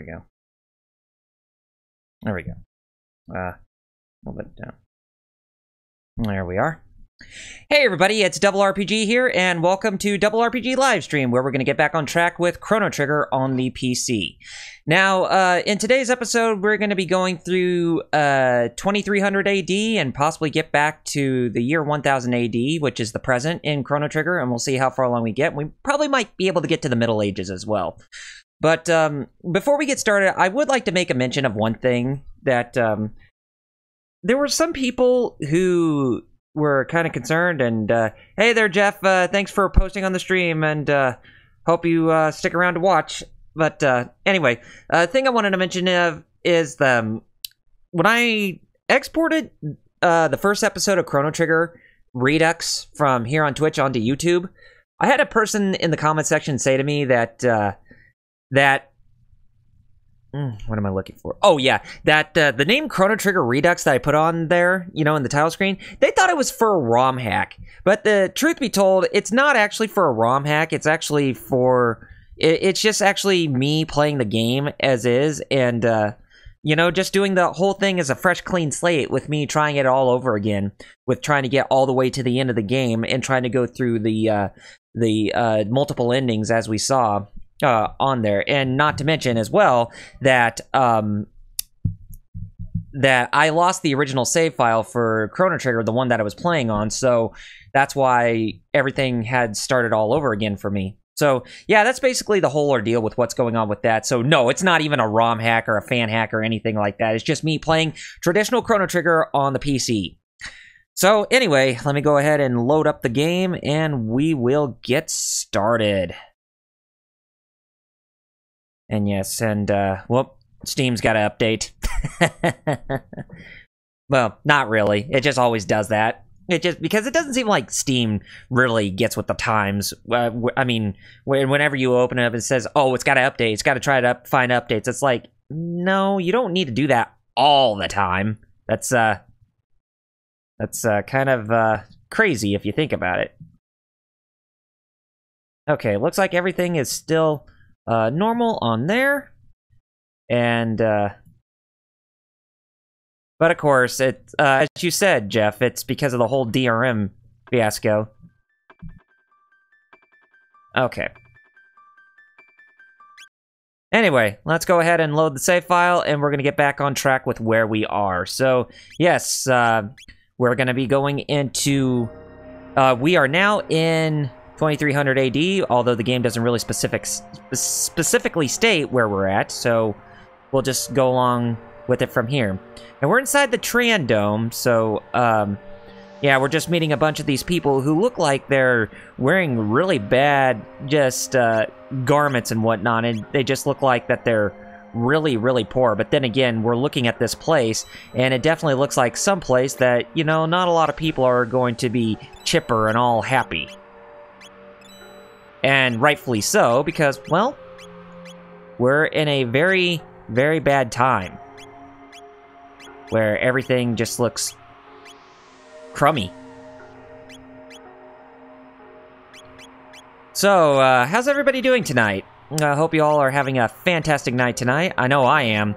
go. There we go. A little bit down. There we are. Hey everybody, it's Double RPG here, and welcome to Double RPG Livestream, where we're going to get back on track with Chrono Trigger on the PC. Now, in today's episode, we're going to be going through 2300 AD and possibly get back to the year 1000 AD, which is the present in Chrono Trigger, and we'll see how far along we get. We probably might be able to get to the Middle Ages as well. But before we get started, I would like to make a mention of one thing, that there were some people who were kind of concerned, and hey there, Jeff, thanks for posting on the stream, and hope you stick around to watch. But anyway, the thing I wanted to mention is when I exported the first episode of Chrono Trigger Redux from here on Twitch onto YouTube, I had a person in the comment section say to me that what am I looking for? Oh, yeah. That the name Chrono Trigger Redux that I put on there, you know, in the title screen, they thought it was for a ROM hack. But the truth be told, it's not actually for a ROM hack. It's actually for... It's just actually me playing the game as is, and, you know, just doing the whole thing as a fresh, clean slate with me trying it all over again, with trying to get all the way to the end of the game and trying to go through the multiple endings as we saw on there. And not to mention as well that that I lost the original save file for Chrono Trigger, the one that I was playing on, so that's why everything had started all over again for me. So yeah, that's basically the whole ordeal with what's going on with that. So no, it's not even a ROM hack or a fan hack or anything like that. It's just me playing traditional Chrono Trigger on the PC. So anyway, let me go ahead and load up the game and we will get started. And yes, and, whoop, Steam's got to update. Well, not really. It just always does that. It just, because it doesn't seem like Steam really gets with the times. I mean, whenever you open it up, it says, oh, it's got to update. It's got to try to find updates. It's like, no, you don't need to do that all the time. That's kind of, crazy if you think about it. Okay, looks like everything is still... normal on there, and but of course, it as you said, Jeff, it's because of the whole DRM fiasco. Okay. Anyway, let's go ahead and load the save file, and we're gonna get back on track with where we are. So, yes, we're gonna be going into. We are now in 2300 AD, although the game doesn't really specifically state where we're at, so we'll just go along with it from here. And we're inside the Tran Dome, so, yeah, we're just meeting a bunch of these people who look like they're wearing really bad, just, garments and whatnot, and they just look like that they're really, really poor. But then again, we're looking at this place, and it definitely looks like some place that, you know, not a lot of people are going to be chipper and all happy. And rightfully so, because, well, we're in a very, very bad time. Where everything just looks crummy. So, how's everybody doing tonight? I hope you all are having a fantastic night tonight. I know I am.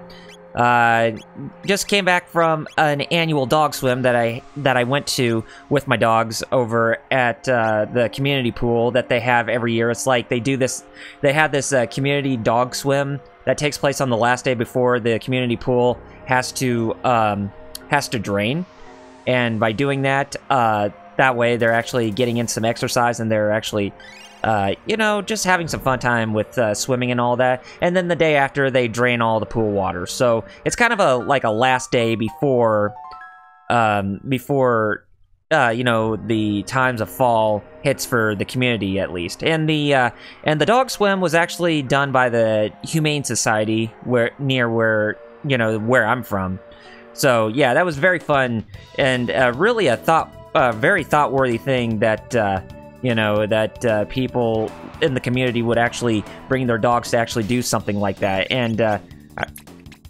Just came back from an annual dog swim that I went to with my dogs over at the community pool that they have every year. It's like they have this community dog swim that takes place on the last day before the community pool has to drain, and by doing that, that way they're actually getting in some exercise, and they're actually you know, just having some fun time with swimming and all that. And then the day after, they drain all the pool water. So it's kind of like a last day before you know, the times of fall hits for the community, at least. And the dog swim was actually done by the Humane Society near where I'm from. So yeah, that was very fun, and really a very thought-worthy thing that you know, that people in the community would actually bring their dogs to actually do something like that. And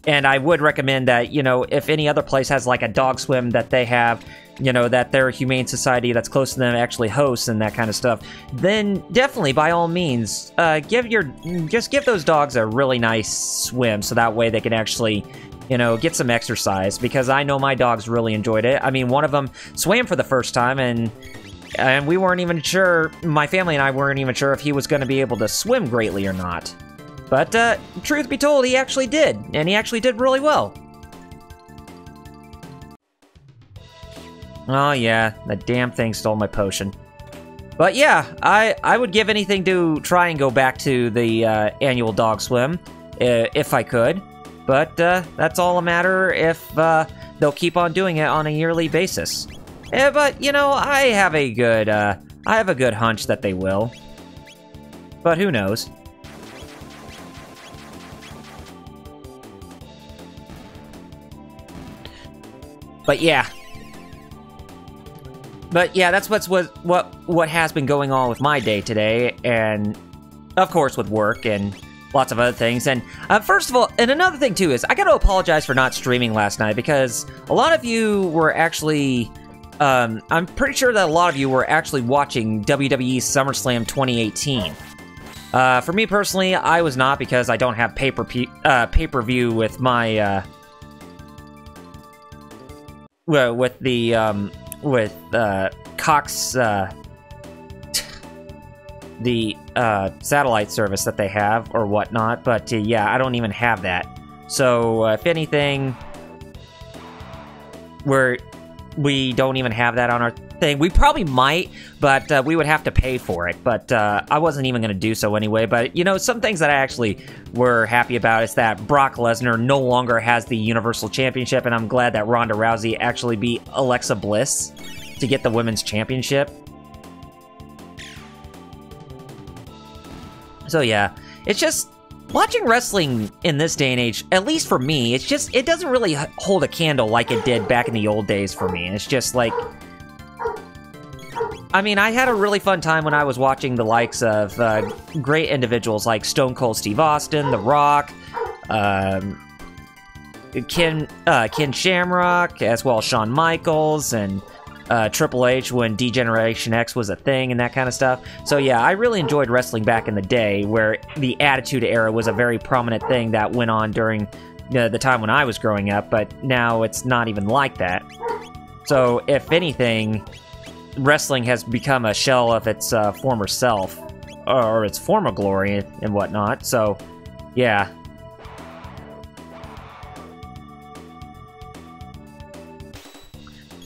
And I would recommend that, you know, if any other place has like a dog swim that they have, you know, that their humane society that's close to them actually hosts and that kind of stuff, then definitely, by all means, just give those dogs a really nice swim so that way they can actually, you know, get some exercise, because I know my dogs really enjoyed it. I mean, one of them swam for the first time, and we weren't even sure, my family and I weren't even sure if he was going to be able to swim greatly or not. But, truth be told, he actually did, and he actually did really well. Oh yeah, that damn thing stole my potion. But yeah, I would give anything to try and go back to the annual dog swim, if I could. But that's all a matter if they'll keep on doing it on a yearly basis. But you know, I have a good hunch that they will. But who knows? But yeah, that's what has been going on with my day today, and of course with work and lots of other things. And first of all, and another thing too is I got to apologize for not streaming last night, because a lot of you were actually, I'm pretty sure that a lot of you were actually watching WWE SummerSlam 2018. For me personally, I was not, because I don't have pay-per-view with my with Cox, the satellite service that they have or whatnot. But yeah, I don't even have that. So if anything, we don't even have that on our thing. We probably might, but we would have to pay for it. But I wasn't even going to do so anyway. But, you know, some things that I actually were happy about is that Brock Lesnar no longer has the Universal Championship, and I'm glad that Ronda Rousey actually beat Alexa Bliss to get the Women's Championship. So yeah, it's just watching wrestling in this day and age, at least for me, it's just, it doesn't really hold a candle like it did back in the old days for me. It's just like, I mean, I had a really fun time when I was watching the likes of great individuals like Stone Cold Steve Austin, The Rock, Ken Shamrock, as well as Shawn Michaels, and Triple H when D-Generation X was a thing and that kind of stuff. So yeah, I really enjoyed wrestling back in the day, where the Attitude Era was a very prominent thing that went on during the time when I was growing up, but now it's not even like that. So if anything, wrestling has become a shell of its former self, or its former glory and whatnot. So yeah.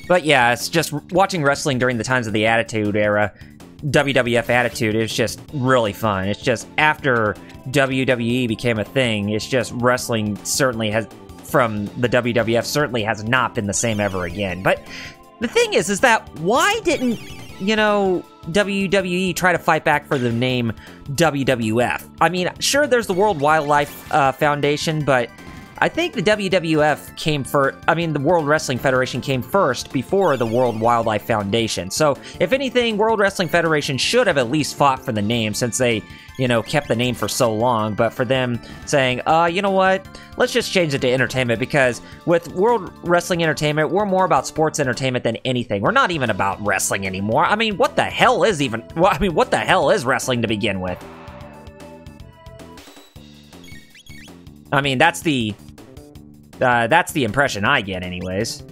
But yeah, it's just watching wrestling during the times of the Attitude Era, WWF Attitude, is just really fun. It's just, after WWE became a thing, it's just wrestling certainly has, from the WWF, certainly has not been the same ever again. But the thing is that why didn't, you know, WWE try to fight back for the name WWF? I mean, sure, there's the World Wildlife Foundation, but I think the WWF came first. I mean, the World Wrestling Federation came first before the World Wildlife Foundation. So, if anything, World Wrestling Federation should have at least fought for the name, since they, you know, kept the name for so long. But for them saying, you know what, let's just change it to entertainment, because with World Wrestling Entertainment, we're more about sports entertainment than anything. We're not even about wrestling anymore. I mean, what the hell is even, well, I mean, what the hell is wrestling to begin with? I mean, that's the impression I get, anyways.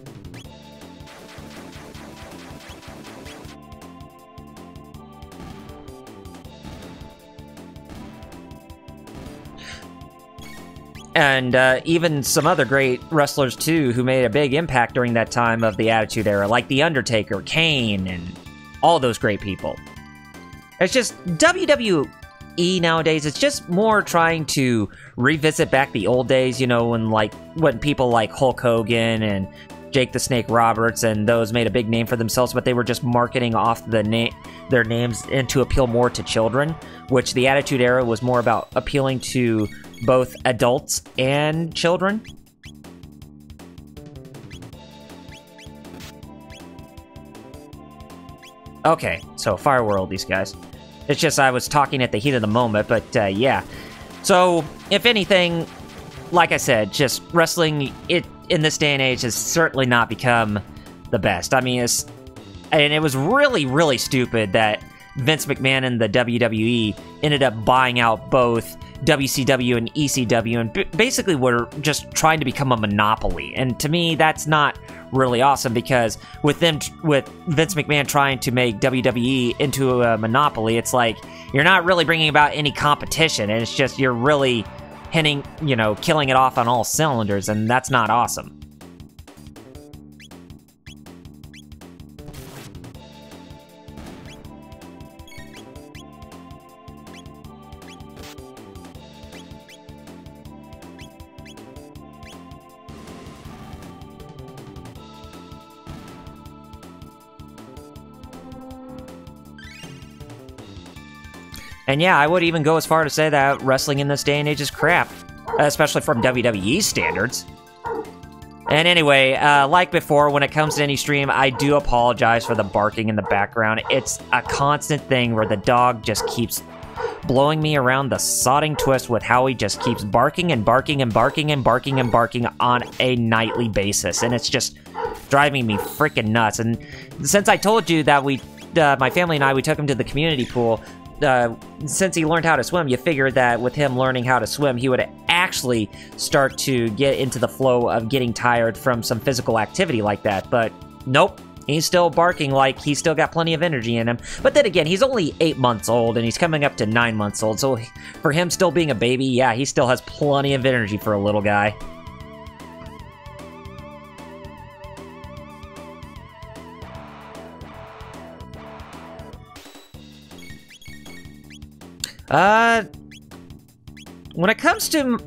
And even some other great wrestlers, too, who made a big impact during that time of the Attitude Era, like The Undertaker, Kane, and all those great people. It's just WWE nowadays, it's just more trying to revisit back the old days, you know, when people like Hulk Hogan and Jake the Snake Roberts and those made a big name for themselves, but they were just marketing off their names and to appeal more to children, which the Attitude Era was more about appealing to both adults and children. Okay, so Fire World, these guys. It's just I was talking at the heat of the moment, but yeah. So, if anything, like I said, just wrestling in this day and age has certainly not become the best. I mean, and it was really, really stupid that Vince McMahon and the WWE ended up buying out both WCW and ECW, and basically were just trying to become a monopoly. And to me, that's not really awesome, because with Vince McMahon trying to make WWE into a monopoly, it's like you're not really bringing about any competition, and it's just you're really hitting, killing it off on all cylinders, and that's not awesome. And yeah, I would even go as far to say that wrestling in this day and age is crap, especially from WWE standards. And anyway, like before, when it comes to any stream, I do apologize for the barking in the background. It's a constant thing where the dog just keeps blowing me around the sodding twist with how he just keeps barking and barking and barking and barking and barking on a nightly basis. And it's just driving me freaking nuts. And since I told you that my family and I, we took him to the community pool, since he learned how to swim, you figured that with him learning how to swim, he would actually start to get into the flow of getting tired from some physical activity like that. But nope, he's still barking like he's still got plenty of energy in him. But then again, he's only 8 months old, and he's coming up to 9 months old, so for him still being a baby, yeah, he still has plenty of energy for a little guy. When it comes to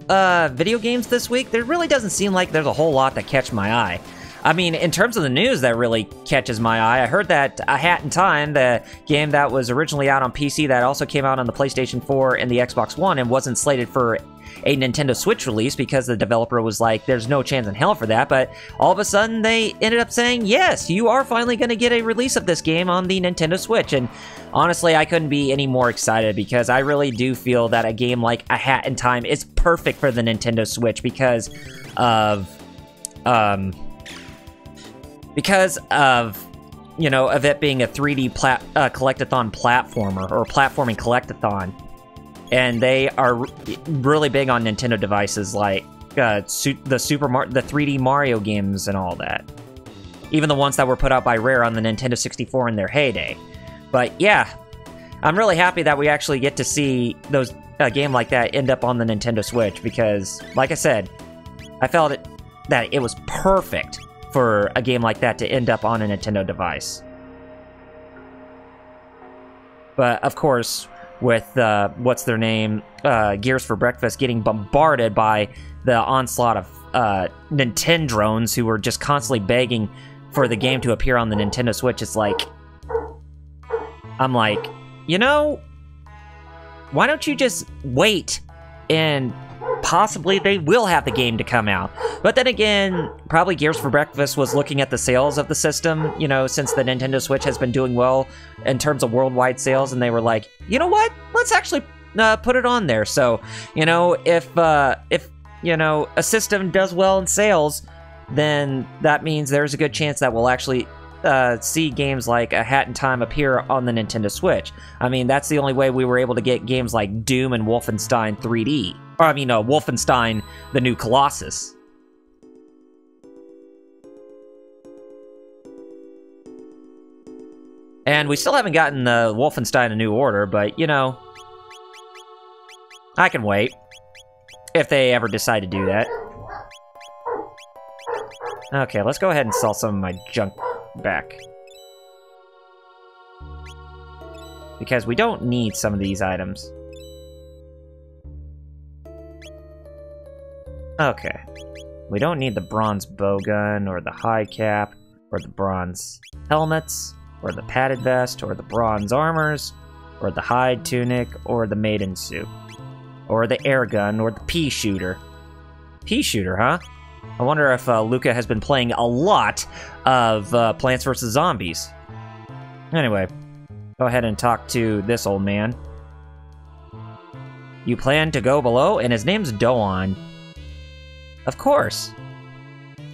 video games this week, there really doesn't seem like there's a whole lot that catch my eye. I mean, in terms of the news that really catches my eye, I heard that A Hat in Time, the game that was originally out on PC that also came out on the PlayStation 4 and the Xbox One and wasn't slated for a Nintendo Switch release because the developer was like, there's no chance in hell for that, but all of a sudden they ended up saying, yes, you are finally going to get a release of this game on the Nintendo Switch. And honestly, I couldn't be any more excited, because I really do feel that a game like A Hat in Time is perfect for the Nintendo Switch because of it being a 3D collectathon platformer, or platforming collectathon. And they are really big on Nintendo devices like the 3D Mario games and all that. Even the ones that were put out by Rare on the Nintendo 64 in their heyday. But yeah, I'm really happy that we actually get to see a game like that end up on the Nintendo Switch, because, like I said, I felt that it was perfect for a game like that to end up on a Nintendo device. But, of course, with, Gears for Breakfast getting bombarded by the onslaught of Nintendrones who were just constantly begging for the game to appear on the Nintendo Switch, it's like, I'm like, why don't you just wait, and possibly they will have the game to come out. But then again, probably Gears for Breakfast was looking at the sales of the system, since the Nintendo Switch has been doing well in terms of worldwide sales, and they were like, you know what? Let's actually put it on there. So, if a system does well in sales, then that means there's a good chance that we'll actually see games like A Hat in Time appear on the Nintendo Switch. I mean, that's the only way we were able to get games like Doom and Wolfenstein 3D. Or, Wolfenstein: The New Colossus. And we still haven't gotten the Wolfenstein: A New Order, but, I can wait. If they ever decide to do that. Okay, let's go ahead and sell some of my junk back. Because we don't need some of these items. Okay. We don't need the bronze bowgun, or the high cap, or the bronze helmets, or the padded vest, or the bronze armors, or the hide tunic, or the maiden suit, or the air gun, or the pea shooter. Pea shooter, huh? I wonder if Luca has been playing a lot of Plants vs. Zombies. Anyway, go ahead and talk to this old man. You plan to go below? And his name's Doan. Of course.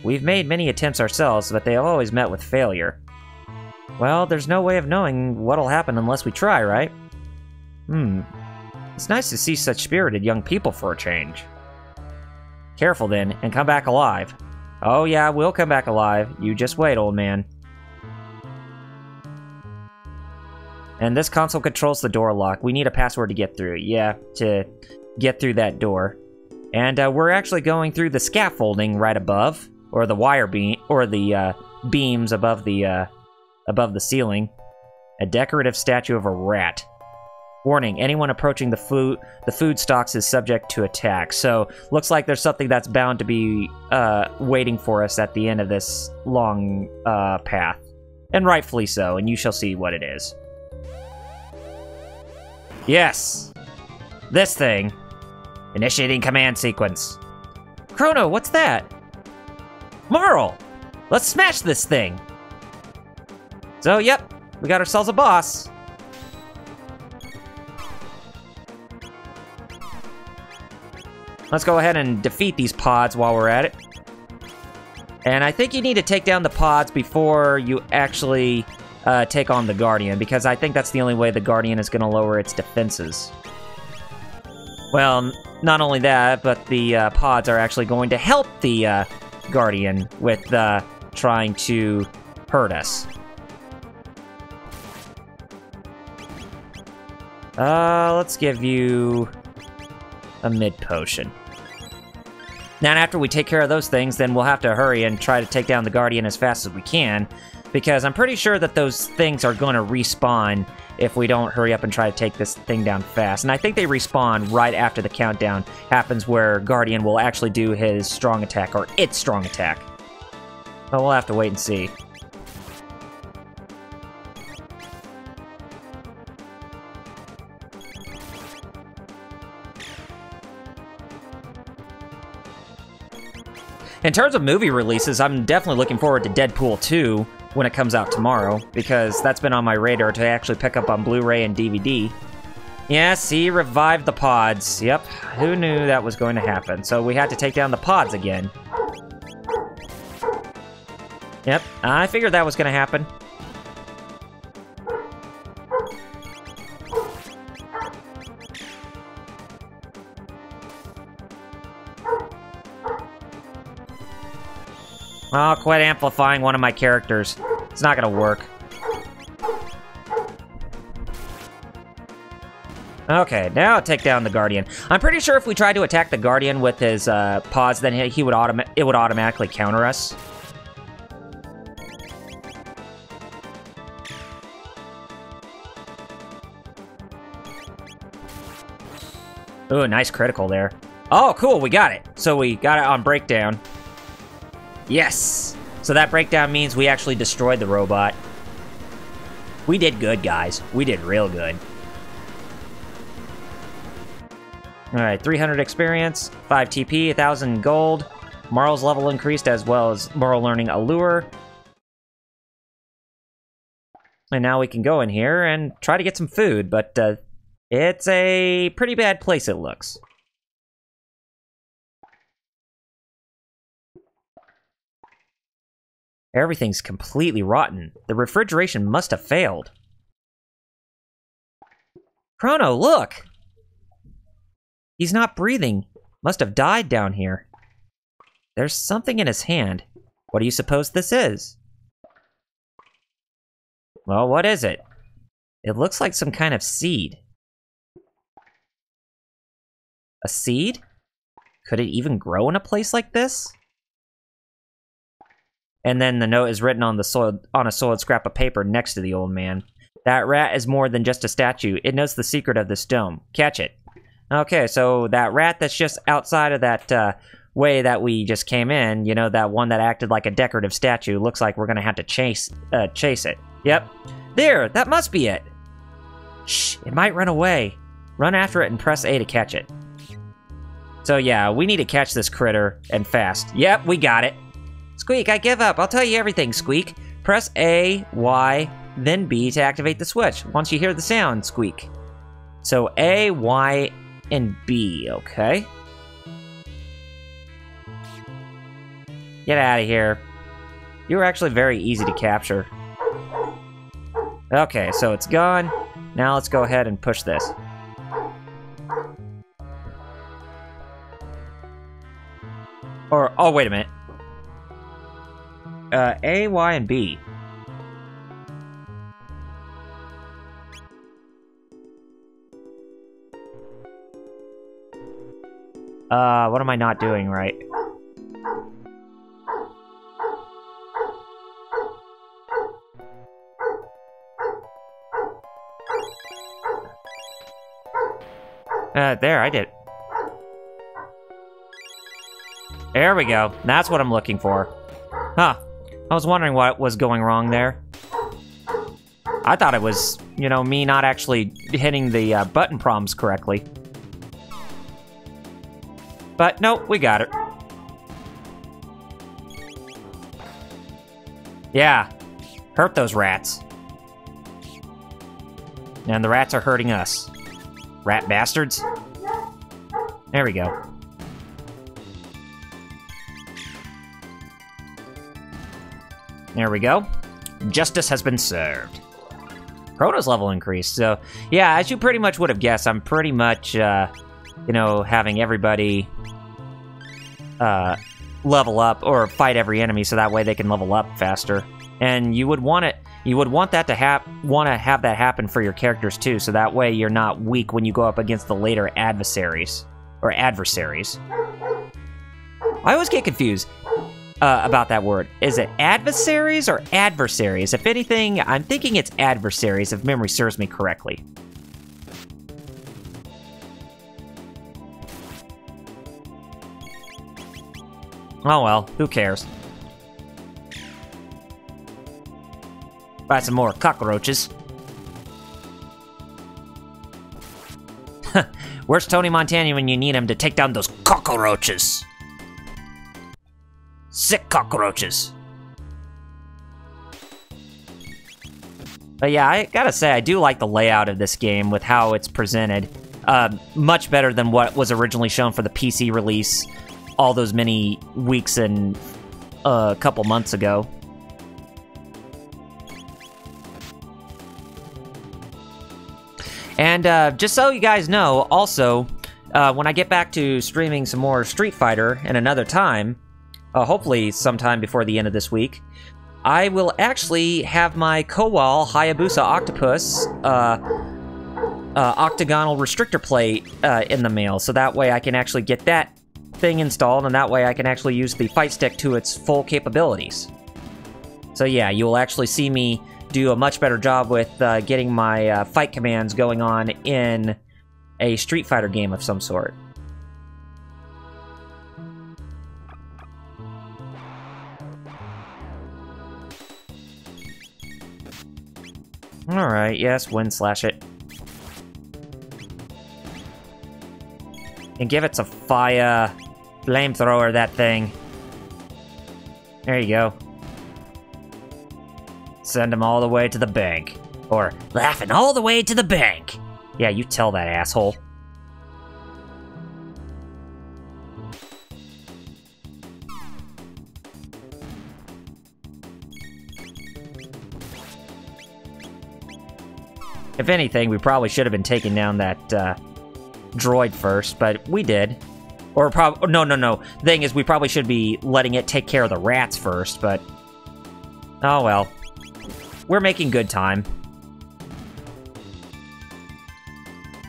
We've made many attempts ourselves, but they have always met with failure. Well, there's no way of knowing what'll happen unless we try, right? It's nice to see such spirited young people for a change. Careful then, and come back alive. Oh yeah, we'll come back alive. You just wait, old man. And this console controls the door lock. We need a password to get through. Yeah, to get through that door. And we're actually going through the scaffolding right above, or the wire beam, or the beams above the ceiling. A decorative statue of a rat. Warning, anyone approaching the food stocks is subject to attack. So, looks like there's something that's bound to be waiting for us at the end of this long path. And rightfully so, and you shall see what it is. Yes! This thing. Initiating command sequence. Chrono, what's that? Marl! Let's smash this thing! So, yep, we got ourselves a boss. Let's go ahead and defeat these pods while we're at it. And I think you need to take down the pods before you actually take on the Guardian, because I think that's the only way the Guardian is going to lower its defenses. Well, not only that, but the pods are actually going to help the Guardian with trying to hurt us. Let's give you a mid potion. Now, after we take care of those things, then we'll have to hurry and try to take down the Guardian as fast as we can, because I'm pretty sure that those things are going to respawn if we don't hurry up and try to take this thing down fast. And I think they respawn right after the countdown happens, where Guardian will actually do his strong attack, or its strong attack. But we'll have to wait and see. In terms of movie releases, I'm definitely looking forward to Deadpool 2 when it comes out tomorrow, because that's been on my radar to actually pick up on Blu-ray and DVD. Yes, he revived the pods. Yep, who knew that was going to happen? So we had to take down the pods again. Yep, I figured that was going to happen. Oh, quit amplifying one of my characters. It's not gonna work. Okay, now I'll take down the Guardian. I'm pretty sure if we tried to attack the Guardian with his pods, then it would automatically counter us. Ooh, nice critical there. Oh, cool, we got it. So we got it on breakdown. Yes! So that breakdown means we actually destroyed the robot. We did good, guys. We did real good. Alright, 300 experience, 5 TP, 1,000 gold. Marl's level increased, as well as Marl learning a lure. And now we can go in here and try to get some food, but it's a pretty bad place, it looks. Everything's completely rotten. The refrigeration must have failed. Crono, look! He's not breathing. Must have died down here. There's something in his hand. What do you suppose this is? Well, what is it? It looks like some kind of seed. A seed? Could it even grow in a place like this? And then the note is written on a soiled scrap of paper next to the old man. That rat is more than just a statue. It knows the secret of this dome. Catch it. Okay, so that rat that's just outside of that way that we just came in, you know, that one that acted like a decorative statue, looks like we're gonna have to chase it. Yep. There, that must be it. Shh, it might run away. Run after it and press A to catch it. So yeah, we need to catch this critter, and fast. Yep, we got it. Squeak, I give up. I'll tell you everything, Squeak. Press A, Y, then B to activate the switch. Once you hear the sound, Squeak. So A, Y, and B, okay? Get out of here. You were actually very easy to capture. Okay, so it's gone. Now let's go ahead and push this. Or, oh, wait a minute. A, Y, and B. What am I not doing right? There, I did. There we go. That's what I'm looking for. Huh. I was wondering what was going wrong there. I thought it was, you know, me not actually hitting the button prompts correctly. But, nope, we got it. Yeah. Hurt those rats. And the rats are hurting us. Rat bastards. There we go. There we go. Justice has been served. Crono's level increased, so... Yeah, as you pretty much would have guessed, I'm pretty much, you know, having everybody... level up, or fight every enemy, so that way they can level up faster. And you would want it... You would want that to have that happen for your characters too, so that way you're not weak when you go up against the later adversaries. Or adversaries. I always get confused about that word. Is it adversaries or adversaries? If anything, I'm thinking it's adversaries, if memory serves me correctly. Oh well, who cares? Buy some more cockroaches. Where's Tony Montana when you need him to take down those cockroaches? Sick cockroaches. But yeah, I gotta say, I do like the layout of this game with how it's presented. Much better than what was originally shown for the PC release all those many weeks and a couple months ago. And just so you guys know, also, when I get back to streaming some more Street Fighter in another time, hopefully sometime before the end of this week, I will actually have my Kowal Hayabusa Octopus octagonal restrictor plate in the mail, so that way I can actually get that thing installed, and that way I can actually use the fight stick to its full capabilities. So yeah, you will actually see me do a much better job with getting my fight commands going on in a Street Fighter game of some sort. Alright, yes, wind slash it. And give it a fire flamethrower, that thing. There you go. Send him all the way to the bank. Or, laughing all the way to the bank. Yeah, you tell that asshole. If anything, we probably should have been taking down that, droid first, but we did. Or no. The thing is, we probably should be letting it take care of the rats first, but... Oh well. We're making good time.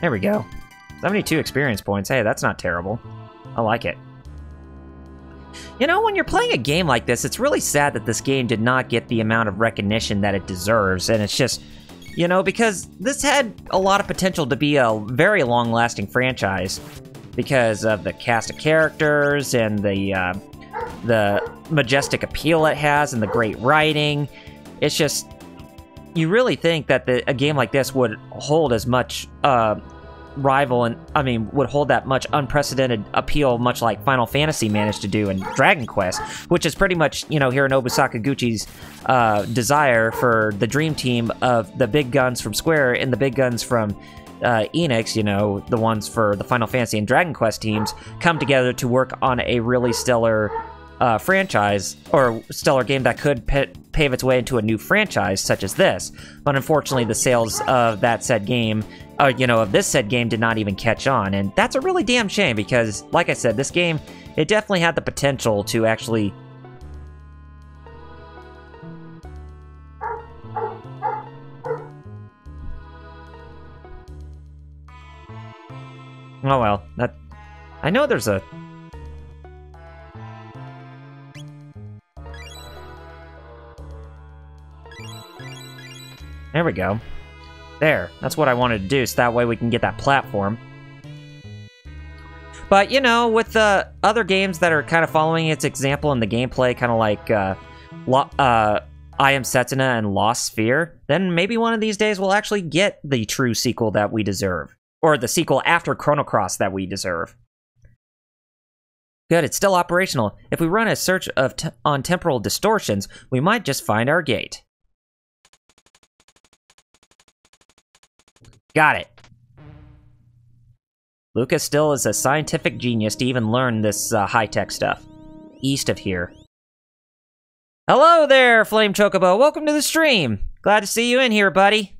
There we go. 72 experience points. Hey, that's not terrible. I like it. You know, when you're playing a game like this, it's really sad that this game did not get the amount of recognition that it deserves, and it's just... You know, because this had a lot of potential to be a very long-lasting franchise because of the cast of characters and the majestic appeal it has and the great writing. It's just, you really think that a game like this would hold as much would hold that much unprecedented appeal, much like Final Fantasy managed to do in Dragon Quest, which is pretty much, you know, Hironobu Sakaguchi's desire for the dream team of the big guns from Square and the big guns from Enix, you know, the ones for the Final Fantasy and Dragon Quest teams, come together to work on a really stellar franchise, or stellar game that could pave its way into a new franchise such as this. But unfortunately, the sales of that said game, of this said game did not even catch on. And that's a really damn shame because, like I said, this game, it definitely had the potential to actually... Oh well, I know there's a... There we go. There, that's what I wanted to do, so that way we can get that platform. But, with the other games that are kind of following its example in the gameplay, kind of like I Am Setsuna and Lost Sphere, then maybe one of these days we'll actually get the true sequel that we deserve. Or the sequel after Chrono Cross that we deserve. Good, it's still operational. If we run a search on temporal distortions, we might just find our gate. Got it. Lucas still is a scientific genius to even learn this high-tech stuff. East of here. Hello there, Flame Chocobo. Welcome to the stream. Glad to see you in here, buddy.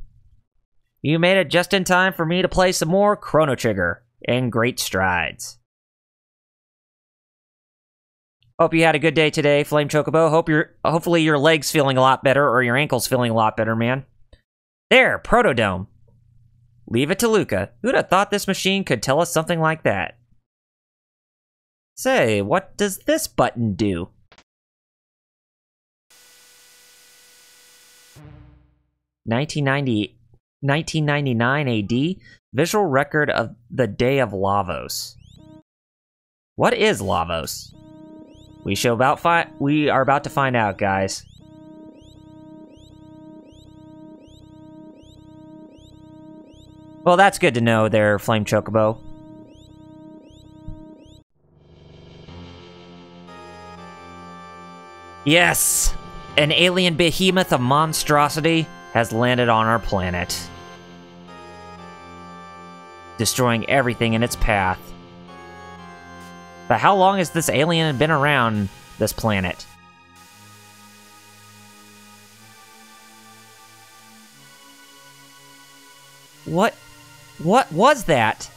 You made it just in time for me to play some more Chrono Trigger in great strides. Hope you had a good day today, Flame Chocobo. Hopefully your leg's feeling a lot better, or your ankle's feeling a lot better, man. There, Protodome. Leave it to Luca. Who'd have thought this machine could tell us something like that? Say, what does this button do? $1999 AD, visual record of the Day of Lavos. What is Lavos? We are about to find out, guys. Well, that's good to know there, Flame Chocobo. Yes! An alien behemoth of monstrosity has landed on our planet, destroying everything in its path. But how long has this alien been around this planet? What was that?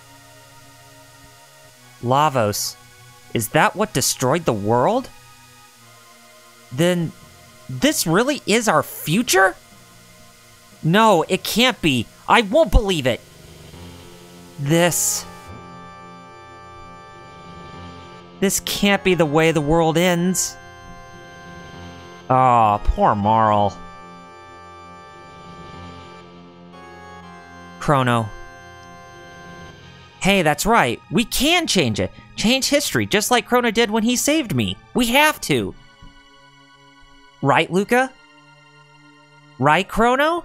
Lavos. Is that what destroyed the world? Then this really is our future? No, it can't be. I won't believe it. This can't be the way the world ends. Aw, poor Marl. Chrono. Hey, that's right. We can change it. Change history, just like Chrono did when he saved me. We have to. Right, Luca? Right, Chrono?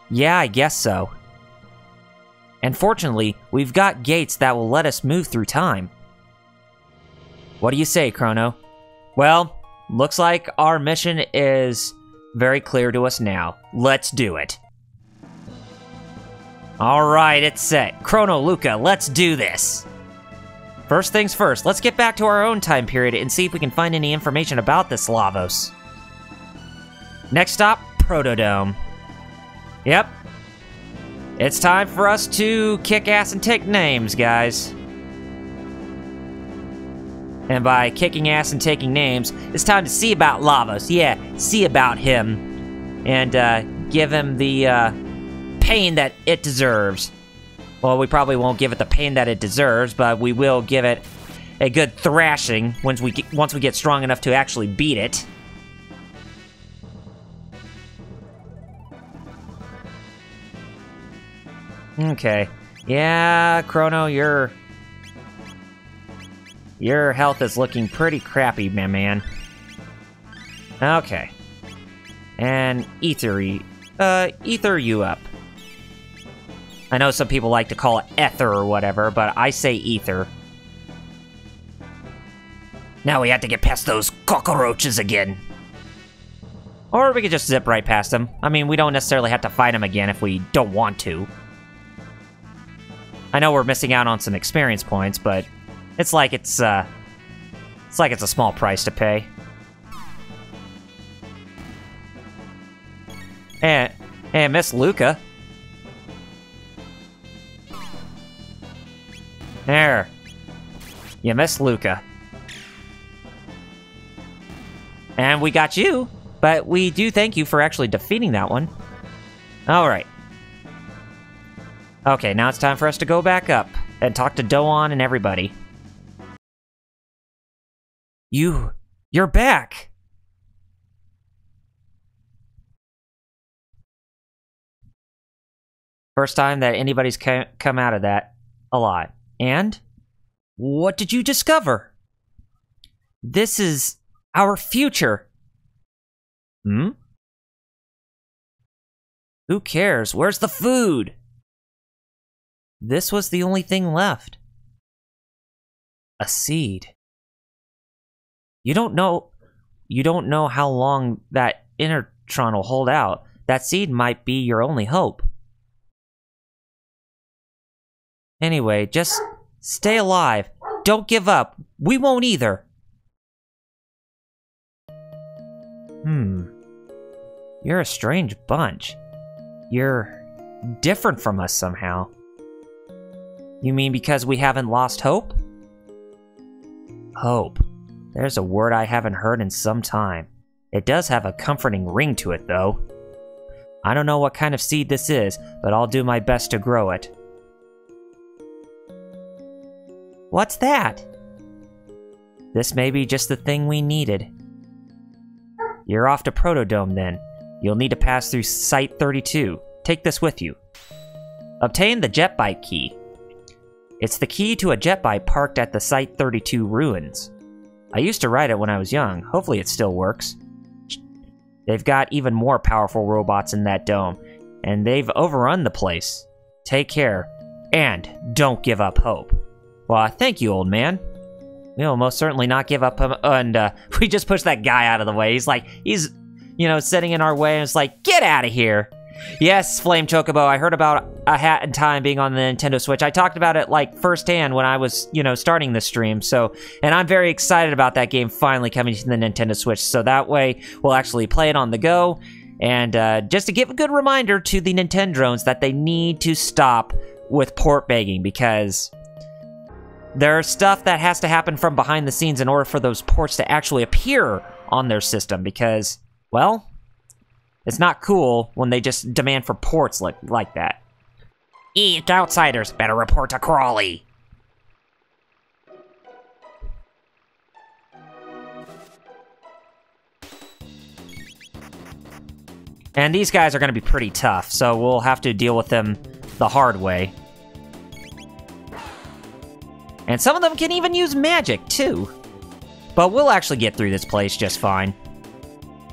Yeah, I guess so. And fortunately, we've got gates that will let us move through time. What do you say, Chrono? Well, looks like our mission is very clear to us now. Let's do it. Alright, it's set. Chrono, Luca, let's do this. First things first, let's get back to our own time period and see if we can find any information about this Lavos. Next stop, Protodome. Yep. It's time for us to kick ass and take names, guys. And by kicking ass and taking names, it's time to see about Lavos. Yeah, see about him. And give him the pain that it deserves. Well, we probably won't give it the pain that it deserves, but we will give it a good thrashing once we get strong enough to actually beat it. Okay. Yeah, Chrono, your health is looking pretty crappy, my man. Okay. And ether you up. I know some people like to call it ether or whatever, but I say ether. Now we have to get past those cockroaches again. Or we could just zip right past them. I mean, we don't necessarily have to fight them again if we don't want to. I know we're missing out on some experience points, but it's like it's a small price to pay. Hey, Miss Luca. There. You missed Luca. And we got you, but we do thank you for actually defeating that one. Alright. Okay, now it's time for us to go back up and talk to Doan and everybody. You're back! First time that anybody's come out of that alive. And? What did you discover? This is our future. Hmm? Who cares? Where's the food? This was the only thing left. A seed. You don't know how long that Intertron will hold out. That seed might be your only hope. Anyway, just stay alive. Don't give up. We won't either. You're a strange bunch. You're different from us somehow. You mean because we haven't lost hope? Hope. There's a word I haven't heard in some time. It does have a comforting ring to it, though. I don't know what kind of seed this is, but I'll do my best to grow it. What's that? This may be just the thing we needed. You're off to Protodome, then. You'll need to pass through Site 32. Take this with you. Obtain the jet bike key. It's the key to a jet bike parked at the Site 32 ruins. I used to ride it when I was young. Hopefully it still works. They've got even more powerful robots in that dome, and they've overrun the place. Take care, and don't give up hope. Well, thank you, old man. We'll most certainly not give up, and we just pushed that guy out of the way. He's, you know, sitting in our way, and it's like, get out of here. Yes, Flame Chocobo, I heard about A Hat in Time being on the Nintendo Switch. I talked about it, like, firsthand when I was, you know, starting this stream, so, and I'm very excited about that game finally coming to the Nintendo Switch, so that way we'll actually play it on the go, and just to give a good reminder to the Nintendrones that they need to stop with port begging, because there's stuff that has to happen from behind the scenes in order for those ports to actually appear on their system, because, well, it's not cool when they just demand for ports like that. Eat outsiders, better report to Crawley. And these guys are going to be pretty tough, so we'll have to deal with them the hard way. And some of them can even use magic, too. But we'll actually get through this place just fine.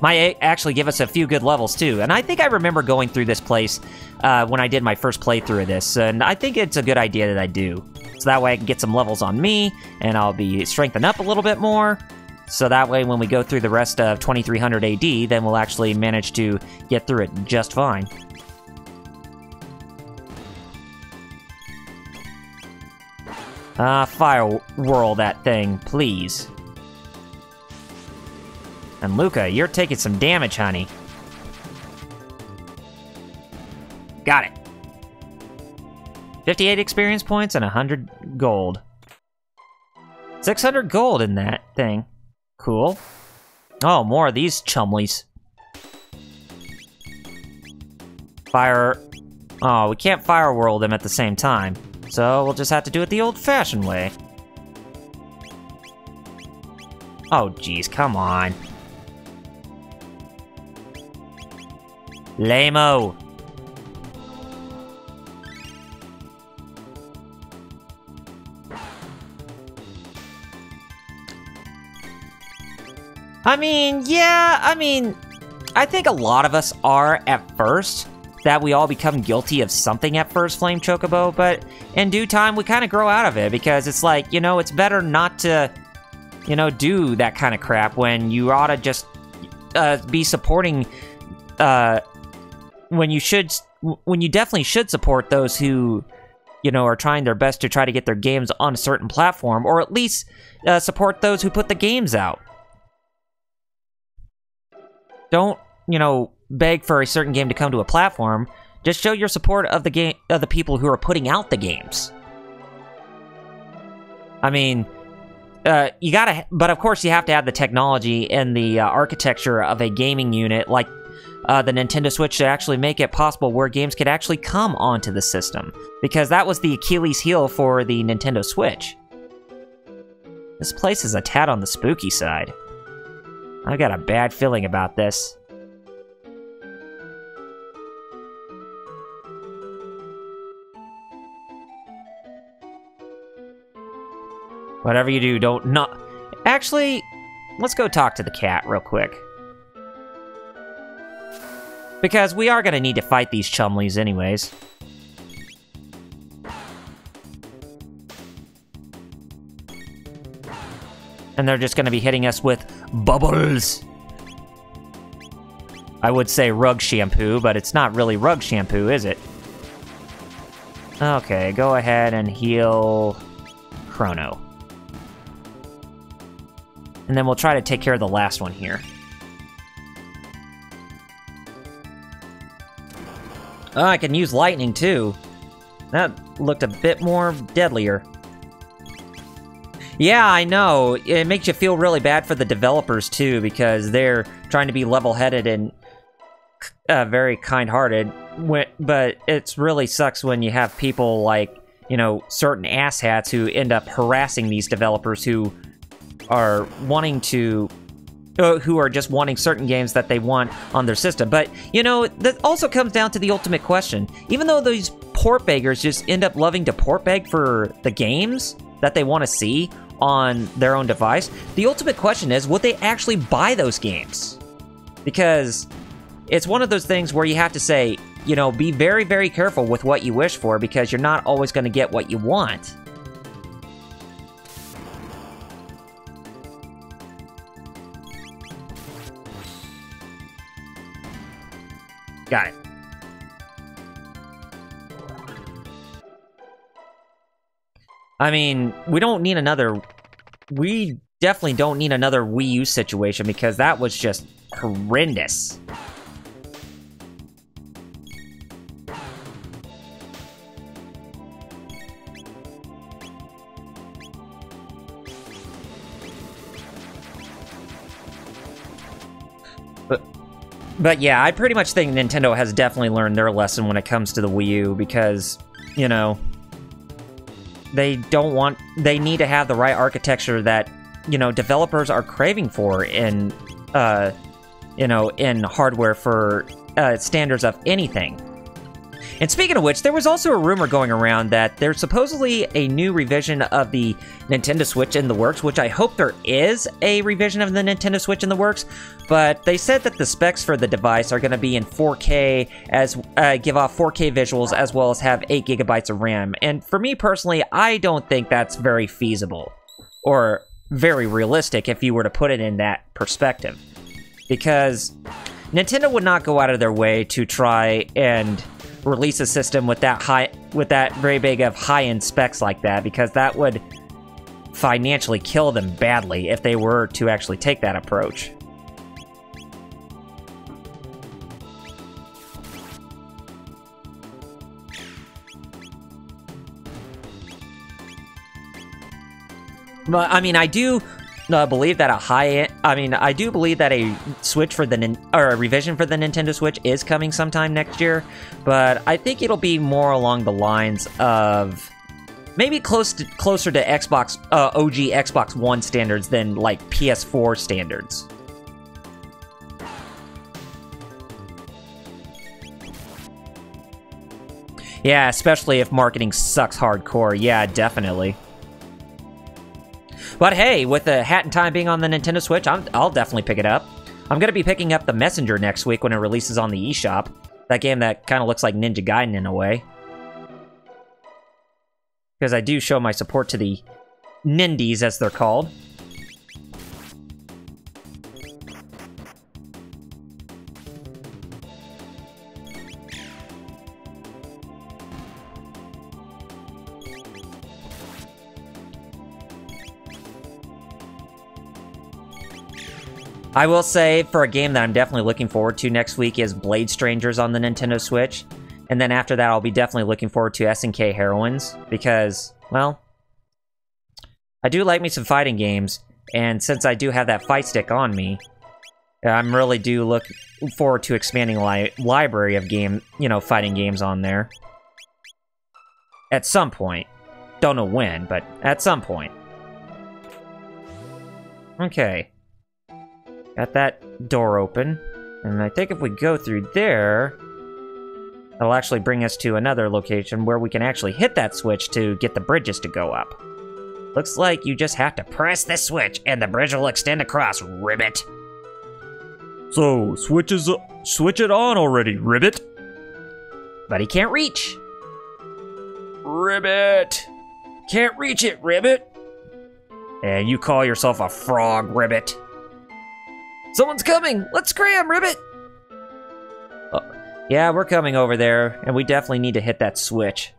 Might actually give us a few good levels, too. And I think I remember going through this place when I did my first playthrough of this. And I think it's a good idea that I do. So that way I can get some levels on me, and I'll be strengthened up a little bit more. So that way when we go through the rest of 2300 AD, then we'll actually manage to get through it just fine. Fire whirl that thing, please. And Luca, you're taking some damage, honey. Got it. 58 experience points and 100 gold. 600 gold in that thing. Cool. Oh, more of these chumleys. Fire... Oh, we can't fire whirl them at the same time. So we'll just have to do it the old-fashioned way. Oh, geez, come on. Lame-o. I think a lot of us are at first, that we all become guilty of something at first, Flame Chocobo, but in due time, we kind of grow out of it, because it's like, you know, it's better not to, you know, do that kind of crap when you ought to just be supporting, when you definitely should support those who you know, are trying their best to try to get their games on a certain platform, or at least support those who put the games out. Don't, you know, beg for a certain game to come to a platform. Just show your support of the game, of the people who are putting out the games. I mean, you gotta, but of course you have to have the technology and the architecture of a gaming unit like the Nintendo Switch to actually make it possible where games could actually come onto the system. Because that was the Achilles heel for the Nintendo Switch. This place is a tad on the spooky side. I got a bad feeling about this. Whatever you do, don't not... Actually, let's go talk to the cat real quick. Because we are gonna need to fight these Chumleys anyways. And they're just gonna be hitting us with bubbles. I would say rug shampoo, but it's not really rug shampoo, is it? Okay, go ahead and heal Crono. And then we'll try to take care of the last one here. Oh, I can use lightning too. That looked a bit more deadlier. Yeah, I know. It makes you feel really bad for the developers too, because they're trying to be level-headed and very kind-hearted. But it really sucks when you have people like, you know, certain asshats who end up harassing these developers who are wanting to... who are just wanting certain games that they want on their system. But, you know, that also comes down to the ultimate question. Even though these port beggars just end up loving to port beg for the games that they want to see on their own device, the ultimate question is, would they actually buy those games? Because it's one of those things where you have to say, you know, be very, very careful with what you wish for, because you're not always going to get what you want. Got it. I mean, we don't need another... We definitely don't need another Wii U situation, because that was just horrendous. But yeah, I pretty much think Nintendo has definitely learned their lesson when it comes to the Wii U, because, you know, they need to have the right architecture that, you know, developers are craving for in, you know, in hardware for standards of anything. And speaking of which, there was also a rumor going around that there's supposedly a new revision of the Nintendo Switch in the works, which I hope there is a revision of the Nintendo Switch in the works, but they said that the specs for the device are going to be in 4K, as give off 4K visuals, as well as have 8 gigabytes of RAM. And for me personally, I don't think that's very feasible, or very realistic if you were to put it in that perspective. Because Nintendo would not go out of their way to try and release a system with that very big of high-end specs like that, because that would financially kill them badly if they were to actually take that approach. But I mean, I do believe that I do believe that a Switch for a revision for the Nintendo Switch is coming sometime next year, but I think it'll be more along the lines of maybe closer to Xbox OG Xbox One standards than like PS4 standards. Yeah, especially if marketing sucks hardcore. Yeah, definitely. But hey, with the Hat in Time being on the Nintendo Switch, I'll definitely pick it up. I'm going to be picking up The Messenger next week when it releases on the eShop. That game that kind of looks like Ninja Gaiden in a way. Because I do show my support to the Nindies, as they're called. I will say, for a game that I'm definitely looking forward to next week is Blade Strangers on the Nintendo Switch. And then after that, I'll be definitely looking forward to SNK Heroines, because, well, I do like me some fighting games, and since I do have that fight stick on me, I'm really do look forward to expanding library of fighting games on there. At some point. Don't know when, but at some point. Okay. Got that door open, and I think if we go through there, it'll actually bring us to another location where we can actually hit that switch to get the bridges to go up. Looks like you just have to press the switch and the bridge will extend across, Ribbit. So, switch it on already, Ribbit. But he can't reach. Ribbit. Can't reach it, Ribbit. And you call yourself a frog, Ribbit. Someone's coming! Let's scram, Ribbit! Yeah, we're coming over there, and we definitely need to hit that switch.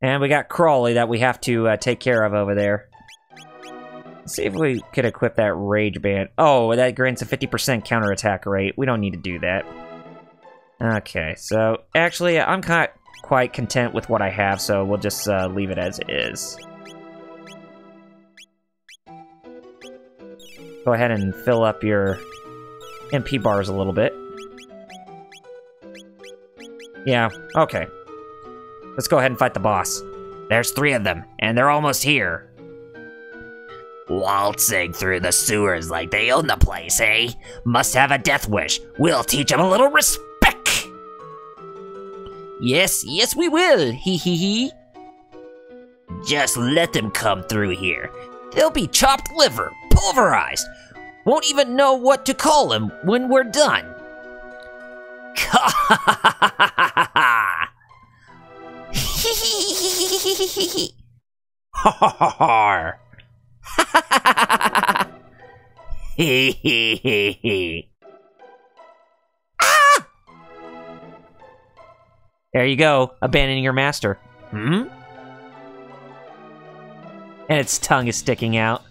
And we got Crawley that we have to take care of over there. Let's see if we could equip that Rage Band. Oh, that grants a 50% counterattack rate. We don't need to do that. Okay, so actually, I'm quite content with what I have, so we'll just leave it as is. Go ahead and fill up your MP bars a little bit. Yeah, okay. Let's go ahead and fight the boss. There's 3 of them, and they're almost here. Waltzing through the sewers like they own the place, eh? Must have a death wish. We'll teach them a little respect. Yes, yes we will, hee hee hee. Just let them come through here. They'll be chopped liver, pulverized. Won't even know what to call them when we're done. Ha Hee hee hee hee. Ah! There you go, abandoning your master. Hmm? And its tongue is sticking out.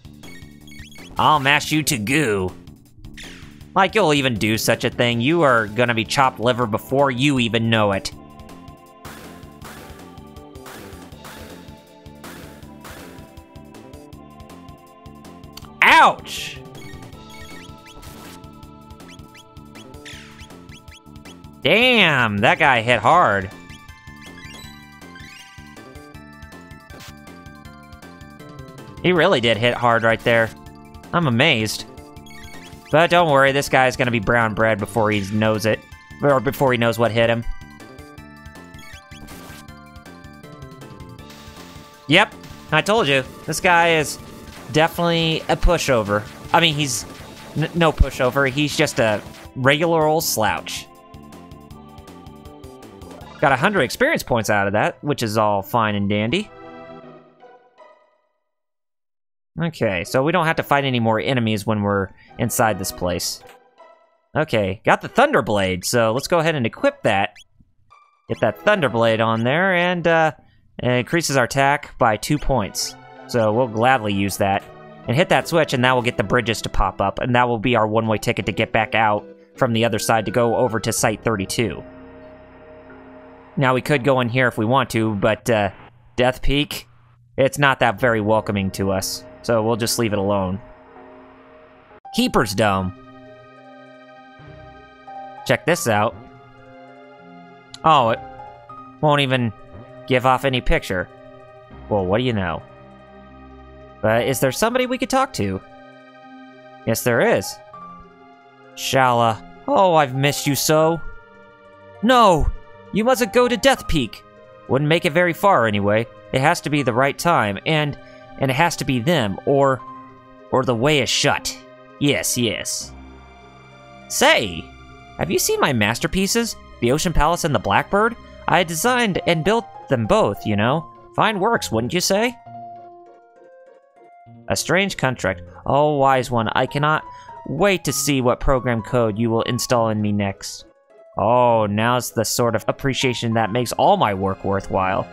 I'll mash you to goo. Like you'll even do such a thing. You are gonna be chopped liver before you even know it. Ouch! Damn, that guy hit hard. He really did hit hard right there. I'm amazed. But don't worry, this guy's gonna be brown bread before he knows it. Or before he knows what hit him. Yep, I told you. This guy is definitely a pushover. I mean, he's no pushover. He's just a regular old slouch. Got 100 experience points out of that, which is all fine and dandy. Okay, so we don't have to fight any more enemies when we're inside this place. Okay, got the Thunder Blade, so let's go ahead and equip that. Get that Thunder Blade on there, and it increases our attack by 2 points. So we'll gladly use that. And hit that switch, and that will get the bridges to pop up, and that will be our one-way ticket to get back out from the other side to go over to Site 32. Now, we could go in here if we want to, but Death Peak, it's not that very welcoming to us. So we'll just leave it alone. Keeper's Dome. Check this out. Oh, it won't even give off any picture. Well, what do you know? But is there somebody we could talk to? Yes, there is. Shala. Oh, I've missed you so. No! You mustn't go to Death Peak. Wouldn't make it very far anyway. It has to be the right time, and it has to be them, or the way is shut. Yes, yes. Say, have you seen my masterpieces? The Ocean Palace and the Blackbird? I designed and built them both, you know. Fine works, wouldn't you say? A strange contract. Oh, wise one, I cannot wait to see what program code you will install in me next. Oh, now's the sort of appreciation that makes all my work worthwhile.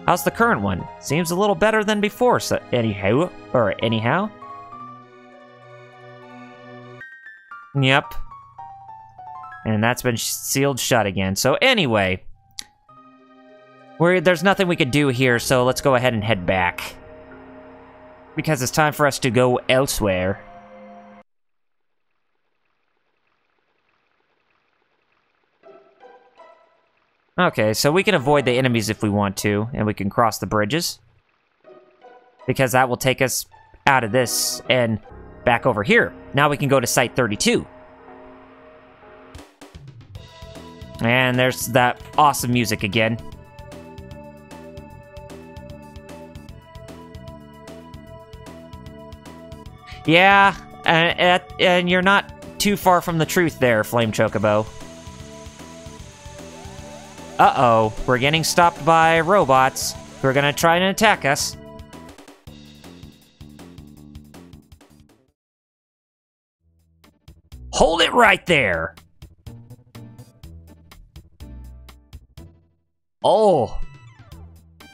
How's the current one? Seems a little better than before, so anyhow. Yep. And that's been sealed shut again. So anyway, there's nothing we could do here, so let's go ahead and head back. Because it's time for us to go elsewhere. Okay, so we can avoid the enemies if we want to, and we can cross the bridges. Because that will take us out of this and back over here. Now we can go to Site 32. And there's that awesome music again. Yeah, and you're not too far from the truth there, Flame Chocobo. Uh-oh, we're getting stopped by robots who are gonna try and attack us. Hold it right there! Oh!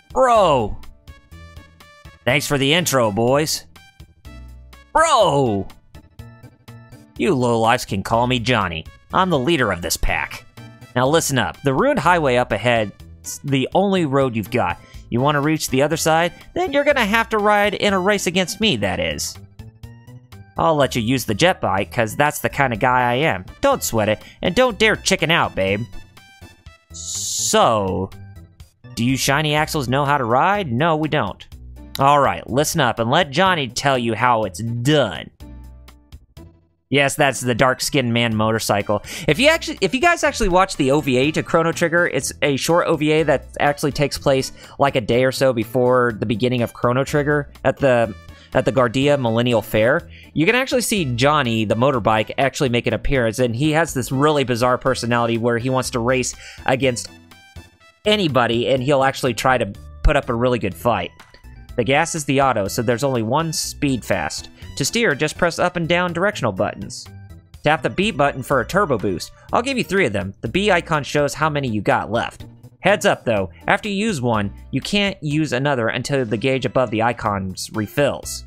Bro! Thanks for the intro, boys. Bro! You lowlifes can call me Johnny. I'm the leader of this pack. Now listen up, the ruined highway up ahead's the only road you've got. You want to reach the other side? Then you're gonna have to ride in a race against me, that is. I'll let you use the jet bike, cause that's the kind of guy I am. Don't sweat it, and don't dare chicken out, babe. So, do you shiny axles know how to ride? No, we don't. Alright, listen up and let Johnny tell you how it's done. Yes, that's the dark-skinned man motorcycle. If you guys actually watch the OVA to Chrono Trigger, it's a short OVA that actually takes place like a day or so before the beginning of Chrono Trigger at the Guardia Millennial Fair. You can actually see Johnny, the motorbike, actually make an appearance, and he has this really bizarre personality where he wants to race against anybody, and he'll actually try to put up a really good fight. The gas is the auto, so there's only one speed fast. To steer, just press up and down directional buttons. Tap the B button for a turbo boost. I'll give you 3 of them. The B icon shows how many you got left. Heads up though, after you use one, you can't use another until the gauge above the icons refills.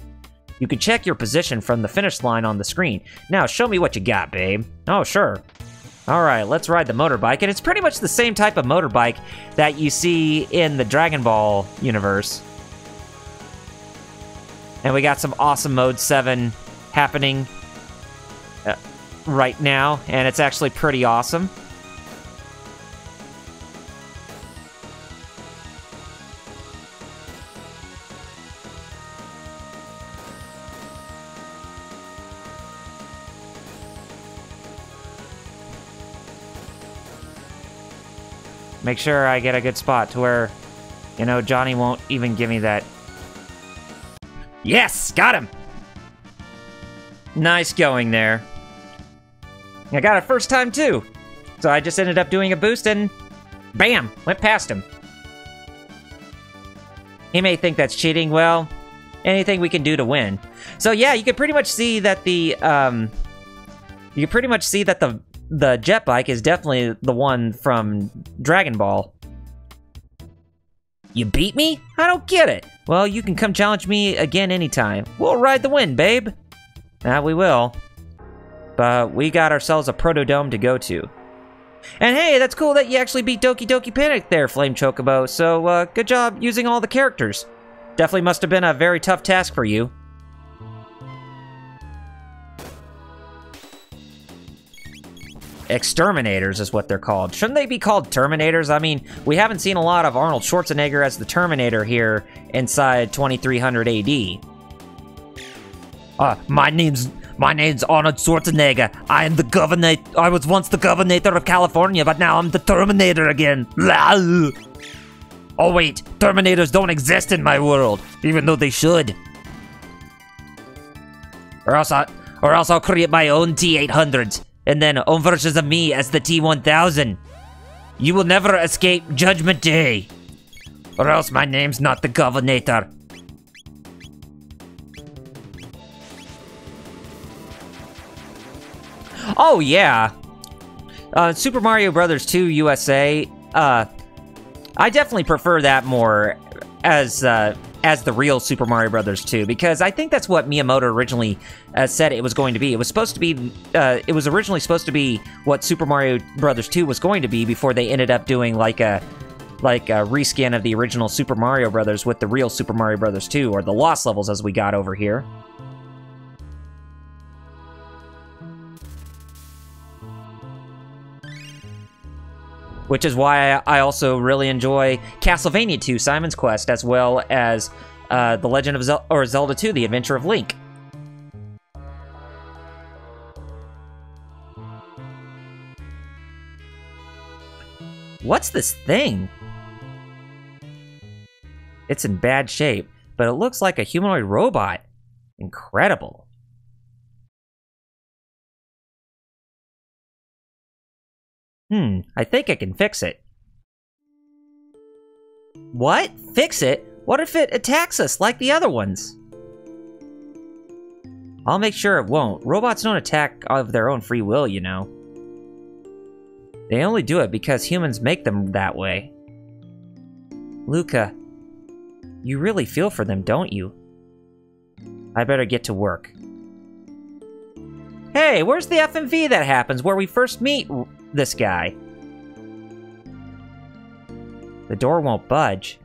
You can check your position from the finish line on the screen. Now show me what you got, babe. Oh, sure. Alright, let's ride the motorbike, and it's pretty much the same type of motorbike that you see in the Dragon Ball universe. And we got some awesome Mode 7 happening right now, and it's actually pretty awesome. Make sure I get a good spot to where, you know, Johnny won't even give me that. Yes! Got him! Nice going there. I got it first time too. So I just ended up doing a boost and bam! Went past him. He may think that's cheating. Well, anything we can do to win. So yeah, you can pretty much see that the the jet bike is definitely the one from Dragon Ball. You beat me? I don't get it. Well, you can come challenge me again anytime. We'll ride the wind, babe. We will. But we got ourselves a Protodome to go to. And hey, that's cool that you actually beat Doki Doki Panic there, Flame Chocobo. So, good job using all the characters. Definitely must have been a very tough task for you. Exterminators is what they're called. Shouldn't they be called Terminators? I mean, we haven't seen a lot of Arnold Schwarzenegger as the Terminator here inside 2300 AD. My name's Arnold Schwarzenegger. I was once the governor of California, but now I'm the Terminator again. Oh wait, Terminators don't exist in my world, even though they should. Or else I'll create my own T-800s. And then own versions of me as the T-1000. You will never escape Judgment Day. Or else my name's not the Governator. Oh yeah. Super Mario Bros. 2 USA. I definitely prefer that more as the real Super Mario Brothers 2, because I think that's what Miyamoto originally said it was going to be. It was supposed to be, it was originally supposed to be what Super Mario Brothers 2 was going to be before they ended up doing like a reskin of the original Super Mario Brothers with the real Super Mario Brothers 2, or the Lost Levels as we got over here. Which is why I also really enjoy Castlevania 2, Simon's Quest, as well as The Legend of Zelda 2, The Adventure of Link. What's this thing? It's in bad shape, but it looks like a humanoid robot. Incredible. I think I can fix it. What? Fix it? What if it attacks us like the other ones? I'll make sure it won't. Robots don't attack of their own free will, you know. They only do it because humans make them that way. Luca, you really feel for them, don't you? I better get to work. Hey, where's the FMV that happens where we first meet this guy? The door won't budge.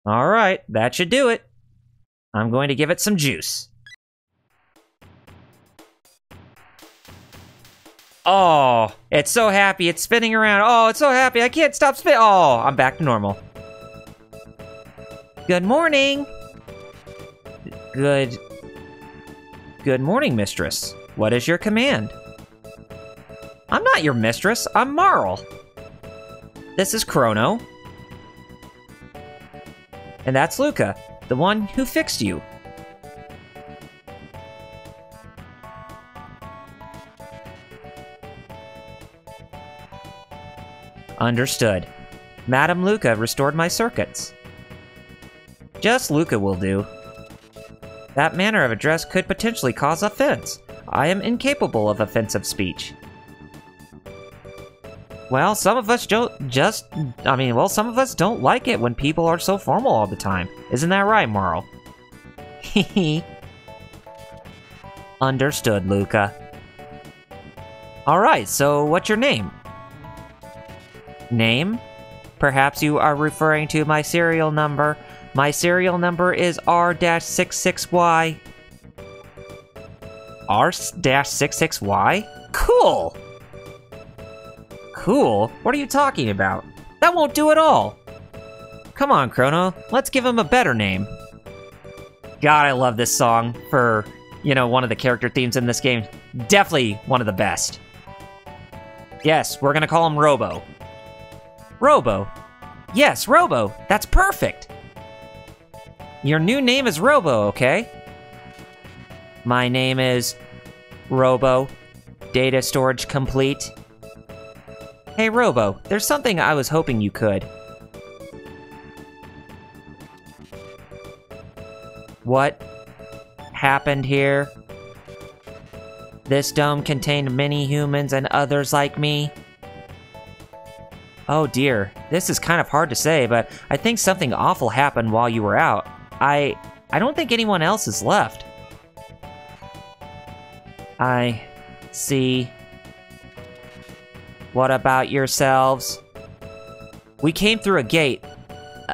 Alright, that should do it. I'm going to give it some juice. Oh, it's so happy. It's spinning around. Oh, it's so happy. I can't stop spinning. Oh, I'm back to normal. Good morning. Good morning, mistress. What is your command? I'm not your mistress. I'm Marl. This is Crono. And that's Luca, the one who fixed you. Understood. Madam Luca restored my circuits. Just Luca will do. That manner of address could potentially cause offense. I am incapable of offensive speech. Well, some of us some of us don't like it when people are so formal all the time. Isn't that right, Marl? Hehe. Understood, Luca. Alright, so what's your name? Name? Perhaps you are referring to my serial number. My serial number is R-66Y. R-66Y? Cool! Cool? What are you talking about? That won't do at all! Come on, Crono. Let's give him a better name. God, I love this song for, you know, one of the character themes in this game. Definitely one of the best. Yes, we're gonna call him Robo. Robo. Yes, Robo. That's perfect. Your new name is Robo, okay? My name is Robo. Data storage complete. Hey, Robo, there's something I was hoping you could. What happened here? This dome contained many humans and others like me. Oh dear, this is kind of hard to say, but I think something awful happened while you were out. I don't think anyone else is left. I see. What about yourselves? We came through a gate,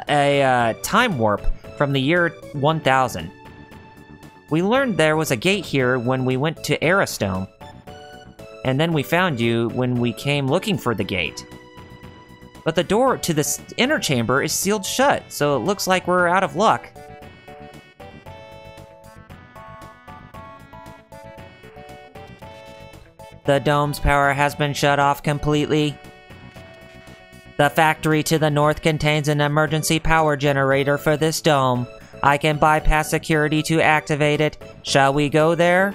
a time warp from the year 1000. We learned there was a gate here when we went to Aristome. And then we found you when we came looking for the gate. But the door to this inner chamber is sealed shut, so it looks like we're out of luck. The dome's power has been shut off completely. The factory to the north contains an emergency power generator for this dome. I can bypass security to activate it. Shall we go there?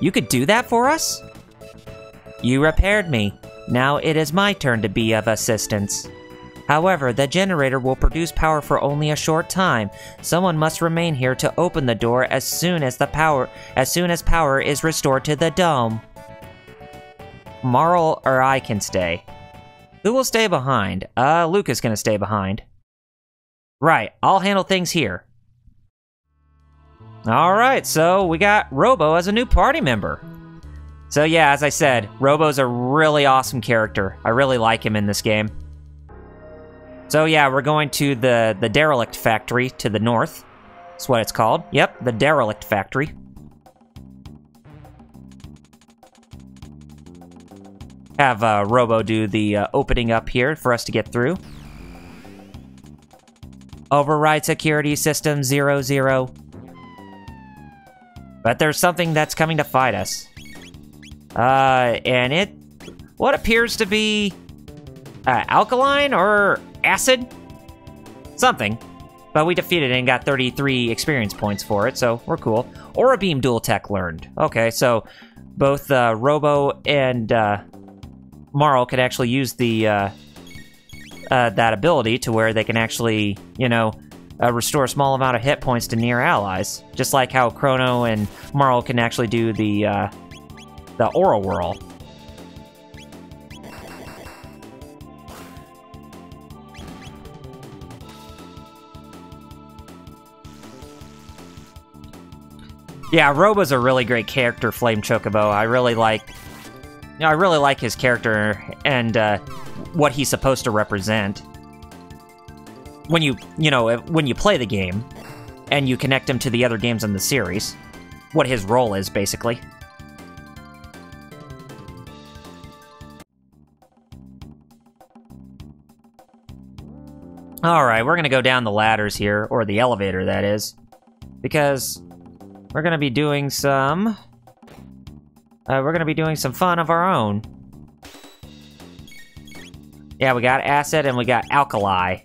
You could do that for us? You repaired me. Now it is my turn to be of assistance. However, the generator will produce power for only a short time. Someone must remain here to open the door as soon as power is restored to the dome. Marl or I can stay. Who will stay behind? Luke is gonna stay behind. Right, I'll handle things here. Alright, so we got Robo as a new party member. So yeah, as I said, Robo's a really awesome character. I really like him in this game. So yeah, we're going to the Derelict Factory to the north. That's what it's called. Yep, the Derelict Factory. Have Robo do the opening up here for us to get through. Override security system 00. But there's something that's coming to fight us. And it... what appears to be... alkaline or acid? Something. But we defeated it and got 33 experience points for it, so we're cool. Aura Beam Dual Tech learned. Okay, so both Robo and Marl could actually use the that ability to where they can actually, you know, restore a small amount of hit points to near allies. Just like how Crono and Marl can actually do the Aura Whirl. Yeah, Robo's a really great character, Flame Chocobo. I really like his character and what he's supposed to represent. When you play the game and you connect him to the other games in the series, what his role is basically. All right, we're gonna go down the ladders here, or the elevator, that is, because we're gonna be doing some. We're gonna be doing some fun of our own. Yeah, we got acid and we got alkali.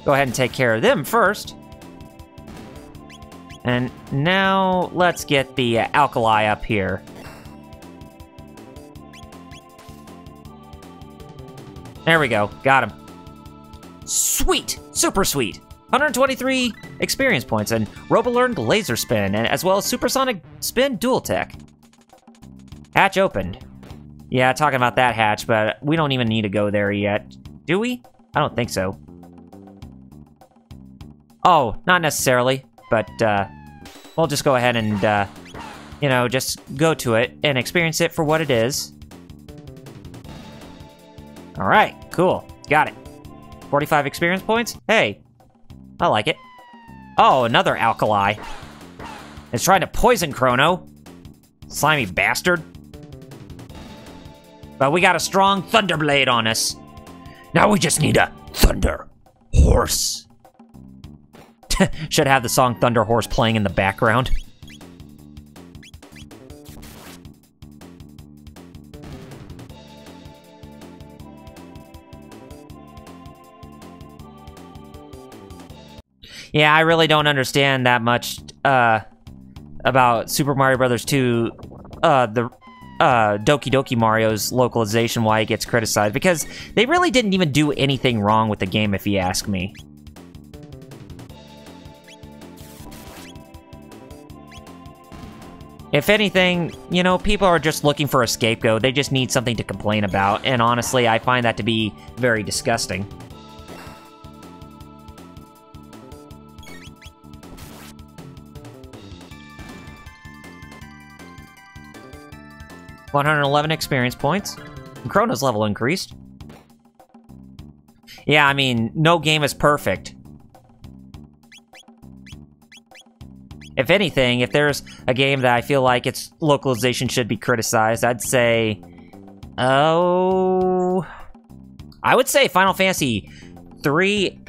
Go ahead and take care of them first. And now let's get the alkali up here. There we go, got him. Sweet, super sweet. 123 experience points, and Robo learned Laser Spin, and as well as Supersonic Spin Dual Tech. Hatch opened. Yeah, talking about that hatch, but we don't even need to go there yet. Do we? I don't think so. Oh, not necessarily, but we'll just go ahead and, you know, just go to it and experience it for what it is. Alright, cool. Got it. 45 experience points? Hey. I like it. Oh, another alkali. It's trying to poison Crono. Slimy bastard. But we got a strong Thunderblade on us. Now we just need a Thunder Horse. Should have the song Thunder Horse playing in the background. Yeah, I really don't understand that much about Super Mario Bros. 2, the Doki Doki Mario's localization, why it gets criticized, because they really didn't even do anything wrong with the game, if you ask me. If anything, you know, people are just looking for a scapegoat. They just need something to complain about, and honestly, I find that to be very disgusting. $111 experience points. And Crono's level increased. Yeah, I mean, no game is perfect. If anything, if there's a game that I feel like its localization should be criticized, I'd say... oh... I would say Final Fantasy 3...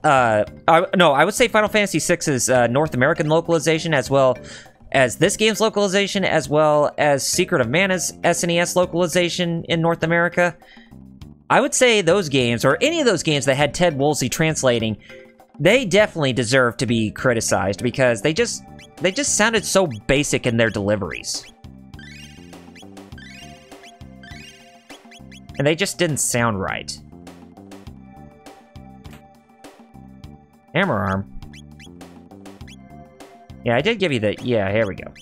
no, I would say Final Fantasy 6's North American localization, as well as this game's localization, as well as Secret of Mana's SNES localization in North America. I would say those games, or any of those games that had Ted Woolsey translating, they definitely deserve to be criticized, because they just sounded so basic in their deliveries. And they just didn't sound right. Hammer arm. Yeah, I did give you the... yeah, here we go.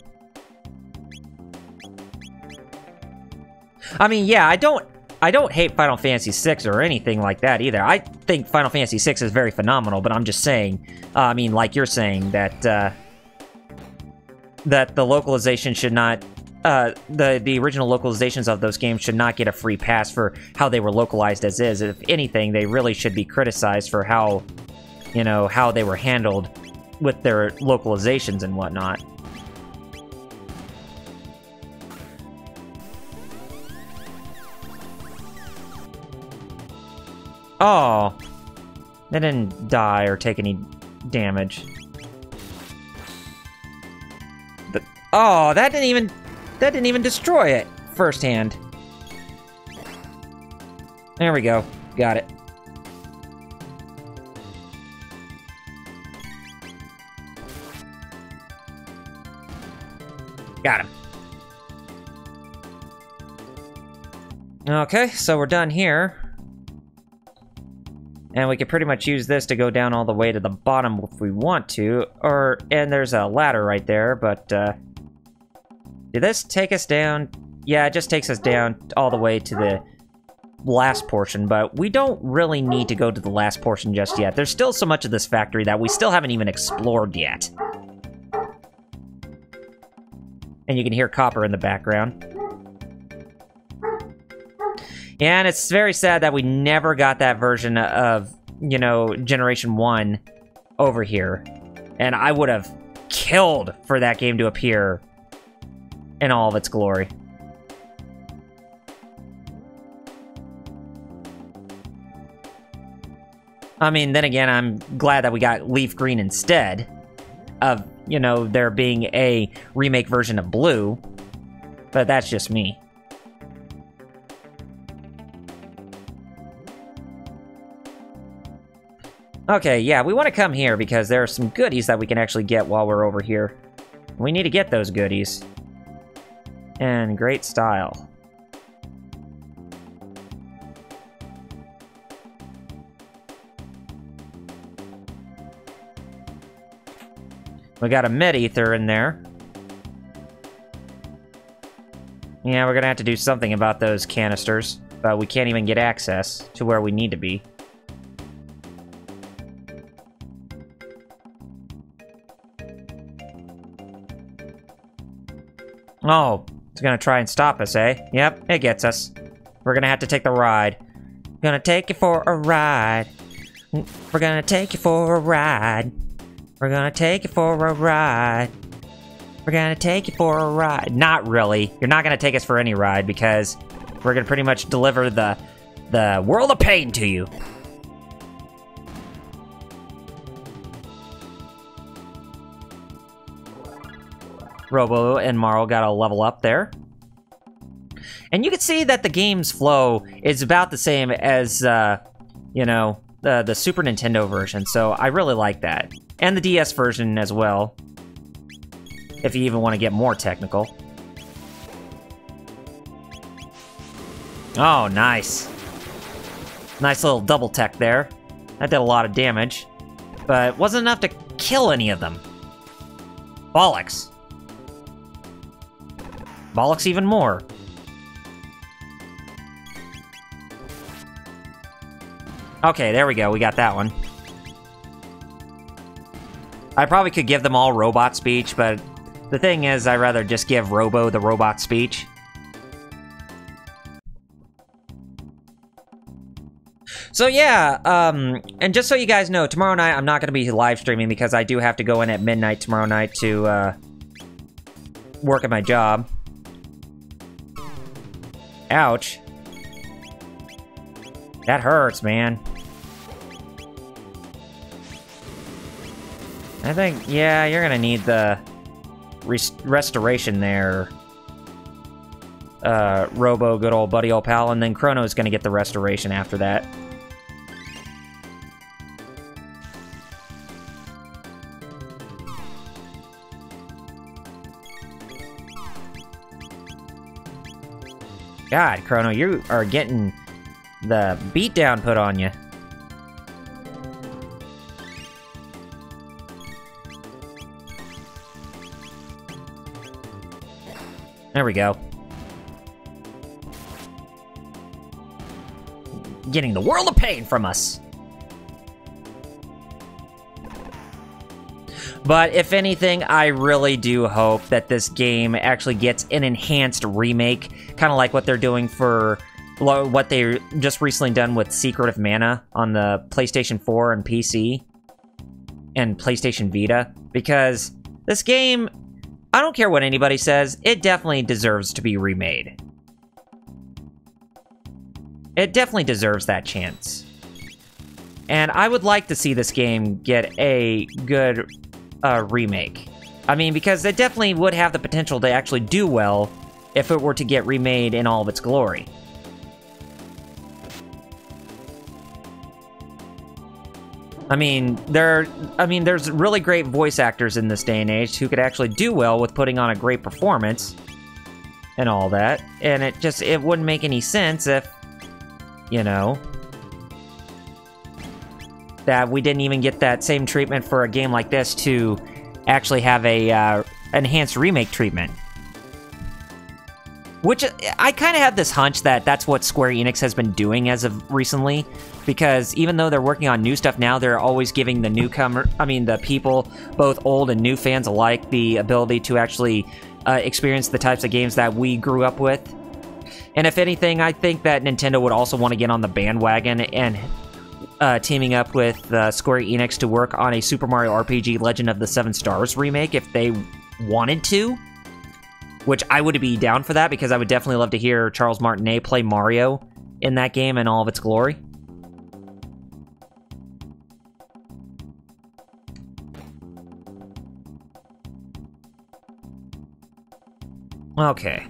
I mean, yeah, I I don't hate Final Fantasy VI or anything like that either. I think Final Fantasy VI is very phenomenal, but I'm just saying, I mean, like you're saying, that, that the localization should not, the original localizations of those games should not get a free pass for how they were localized as is. If anything, they really should be criticized for how, you know, how they were handled with their localizations and whatnot. Oh, they didn't die or take any damage. But, oh, that didn't even destroy it firsthand. There we go. Got it. Got him. Okay, so we're done here. And we could pretty much use this to go down all the way to the bottom if we want to. And there's a ladder right there, but, did this take us down? Yeah, it just takes us down all the way to the last portion, but we don't really need to go to the last portion just yet. There's still so much of this factory that we still haven't even explored yet. And you can hear Copper in the background. Yeah, and it's very sad that we never got that version of, you know, Generation 1 over here. And I would have killed for that game to appear in all of its glory. I mean, then again, I'm glad that we got Leaf Green instead of, you know, there being a remake version of Blue. But that's just me. Okay, yeah, we want to come here because there are some goodies that we can actually get while we're over here. We need to get those goodies. And great style. We got a Med-Ether in there. Yeah, we're gonna have to do something about those canisters, but we can't even get access to where we need to be. Oh, it's gonna try and stop us, eh? Yep, it gets us. We're gonna have to take the ride. Gonna take you for a ride. We're gonna take you for a ride. We're gonna take you for a ride. We're gonna take you for a ride. Not really. You're not gonna take us for any ride because we're gonna pretty much deliver the world of pain to you. Robo and Marl got a level up there. And you can see that the game's flow is about the same as, you know, the Super Nintendo version, so I really like that. And the DS version as well, if you even want to get more technical. Oh, nice. Nice little double tech there. That did a lot of damage, but wasn't enough to kill any of them. Bollocks. Bollocks even more. Okay, there we go. We got that one. I probably could give them all robot speech, but the thing is, I'd rather just give Robo the robot speech. So yeah, and just so you guys know, tomorrow night I'm not going to be live streaming because I do have to go in at midnight tomorrow night to work at my job. Ouch. That hurts, man. I think, yeah, you're gonna need the restoration there. Robo, good old buddy old pal, and then Chrono's gonna get the restoration after that. God, Chrono, you are getting the beatdown put on you. There we go. getting the world of pain from us. But if anything, I really do hope that this game actually gets an enhanced remake, kind of like what they're doing for what they just recently done with Secret of Mana on the PlayStation 4 and PC and PlayStation Vita, because this game, I don't care what anybody says, it definitely deserves to be remade. It definitely deserves that chance. And I would like to see this game get a good remake. I mean, because it definitely would have the potential to actually do well if it were to get remade in all of its glory. I mean, there's really great voice actors in this day and age who could actually do well with putting on a great performance and all that, and it wouldn't make any sense if, you know, that we didn't even get that same treatment for a game like this to actually have a enhanced remake treatment. Which, I kind of have this hunch that that's what Square Enix has been doing as of recently, because even though they're working on new stuff now, they're always giving the the people, both old and new fans alike, the ability to actually experience the types of games that we grew up with. And if anything, I think that Nintendo would also want to get on the bandwagon and teaming up with Square Enix to work on a Super Mario RPG Legend of the Seven Stars remake if they wanted to. Which I would be down for that, because I would definitely love to hear Charles Martinet play Mario in that game in all of its glory. Okay.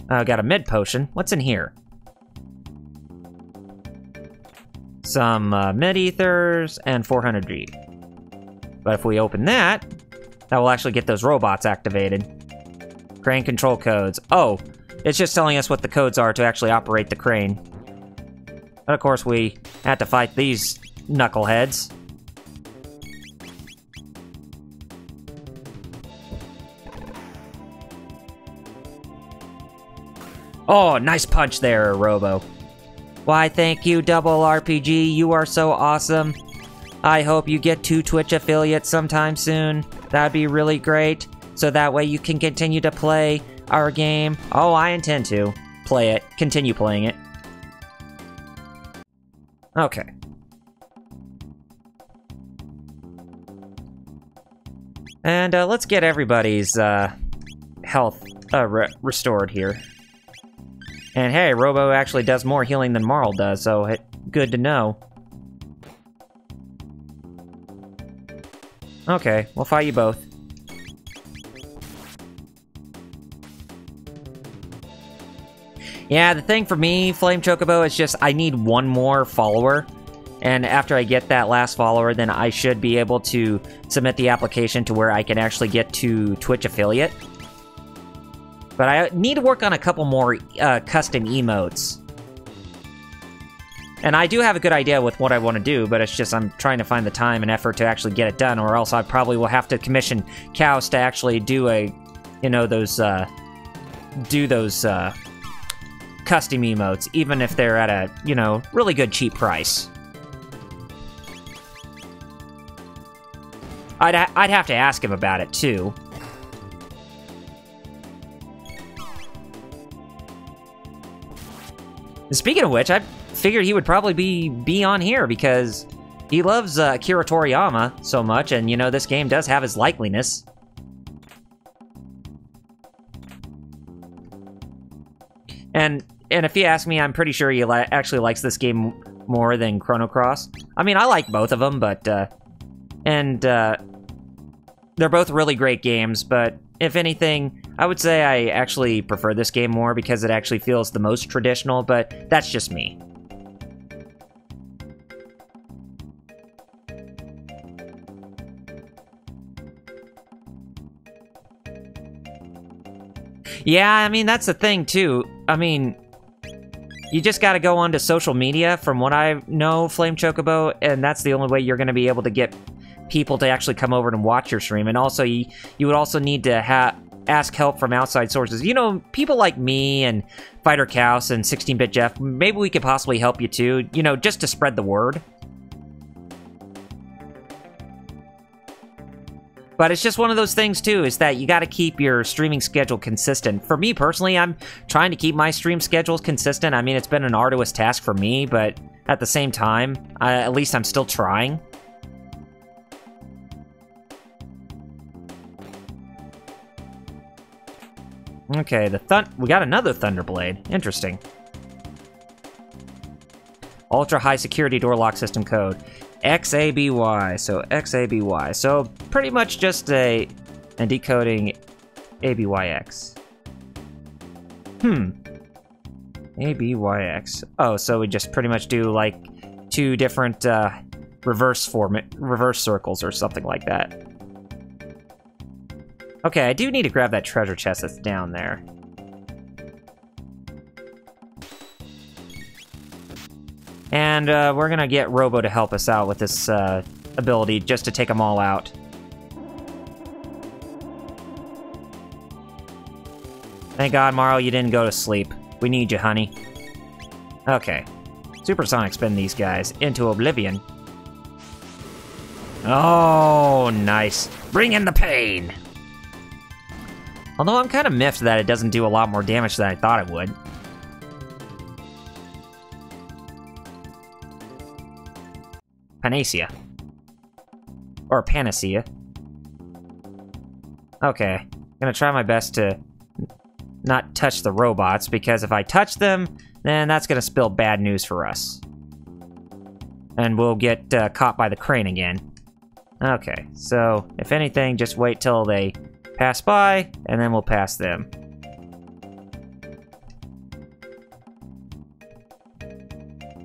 Got a mid potion. What's in here? Some mid ethers and 400 G. But if we open that, that will actually get those robots activated. Crane control codes. Oh, it's just telling us what the codes are to actually operate the crane. But of course we had to fight these knuckleheads. Oh, nice punch there, Robo. Why, thank you, Double RPG. You are so awesome. I hope you get 2 Twitch affiliates sometime soon. That'd be really great. So that way you can continue to play our game. Oh, I intend to play it. Continue playing it. Okay. And let's get everybody's health restored here. And hey, Robo actually does more healing than Marl does, so good to know. Okay, we'll fight you both. Yeah, the thing for me, Flame Chocobo, is just I need one more follower. And after I get that last follower, then I should be able to submit the application to where I can actually get to Twitch affiliate. But I need to work on a couple more custom emotes. And I do have a good idea with what I want to do, but it's just I'm trying to find the time and effort to actually get it done, or else I probably will have to commission Cows to actually do a, you know, those custom emotes, even if they're at a, you know, really good cheap price. I'd have to ask him about it too. Speaking of which, I figured he would probably be on here because he loves Akira Toriyama so much, and you know this game does have his likeliness. And if you ask me, I'm pretty sure he actually likes this game more than Chrono Cross. I mean, I like both of them, but they're both really great games. But if anything, I would say I actually prefer this game more because it actually feels the most traditional. But that's just me. Yeah, I mean, that's the thing, too. I mean, you just gotta go onto social media, from what I know, Flame Chocobo, and that's the only way you're gonna be able to get people to actually come over and watch your stream. And also, you would also need to ask help from outside sources. You know, people like me and Fighter Chaos and 16-Bit Jeff, maybe we could possibly help you too, you know, just to spread the word. But it's just one of those things, too, is that you got to keep your streaming schedule consistent. For me, personally, I'm trying to keep my stream schedules consistent. I mean, it's been an arduous task for me, but at the same time, at least I'm still trying. Okay, we got another Thunderblade. Interesting. Ultra high security door lock system code. XABY, so XABY. So pretty much just a decoding ABYX. ABYX. Oh, so we just pretty much do like 2 different reverse circles or something like that. Okay, I do need to grab that treasure chest that's down there. And we're gonna get Robo to help us out with this ability, just to take them all out. Thank God, Marl, you didn't go to sleep. We need you, honey. Okay. Supersonic spin these guys into oblivion. Oh, nice. Bring in the pain! Although I'm kind of miffed that it doesn't do a lot more damage than I thought it would. Panacea. Or Panacea. Okay. Gonna try my best to not touch the robots, because if I touch them, then that's gonna spill bad news for us. And we'll get caught by the crane again. Okay, so if anything, just wait till they pass by, and then we'll pass them.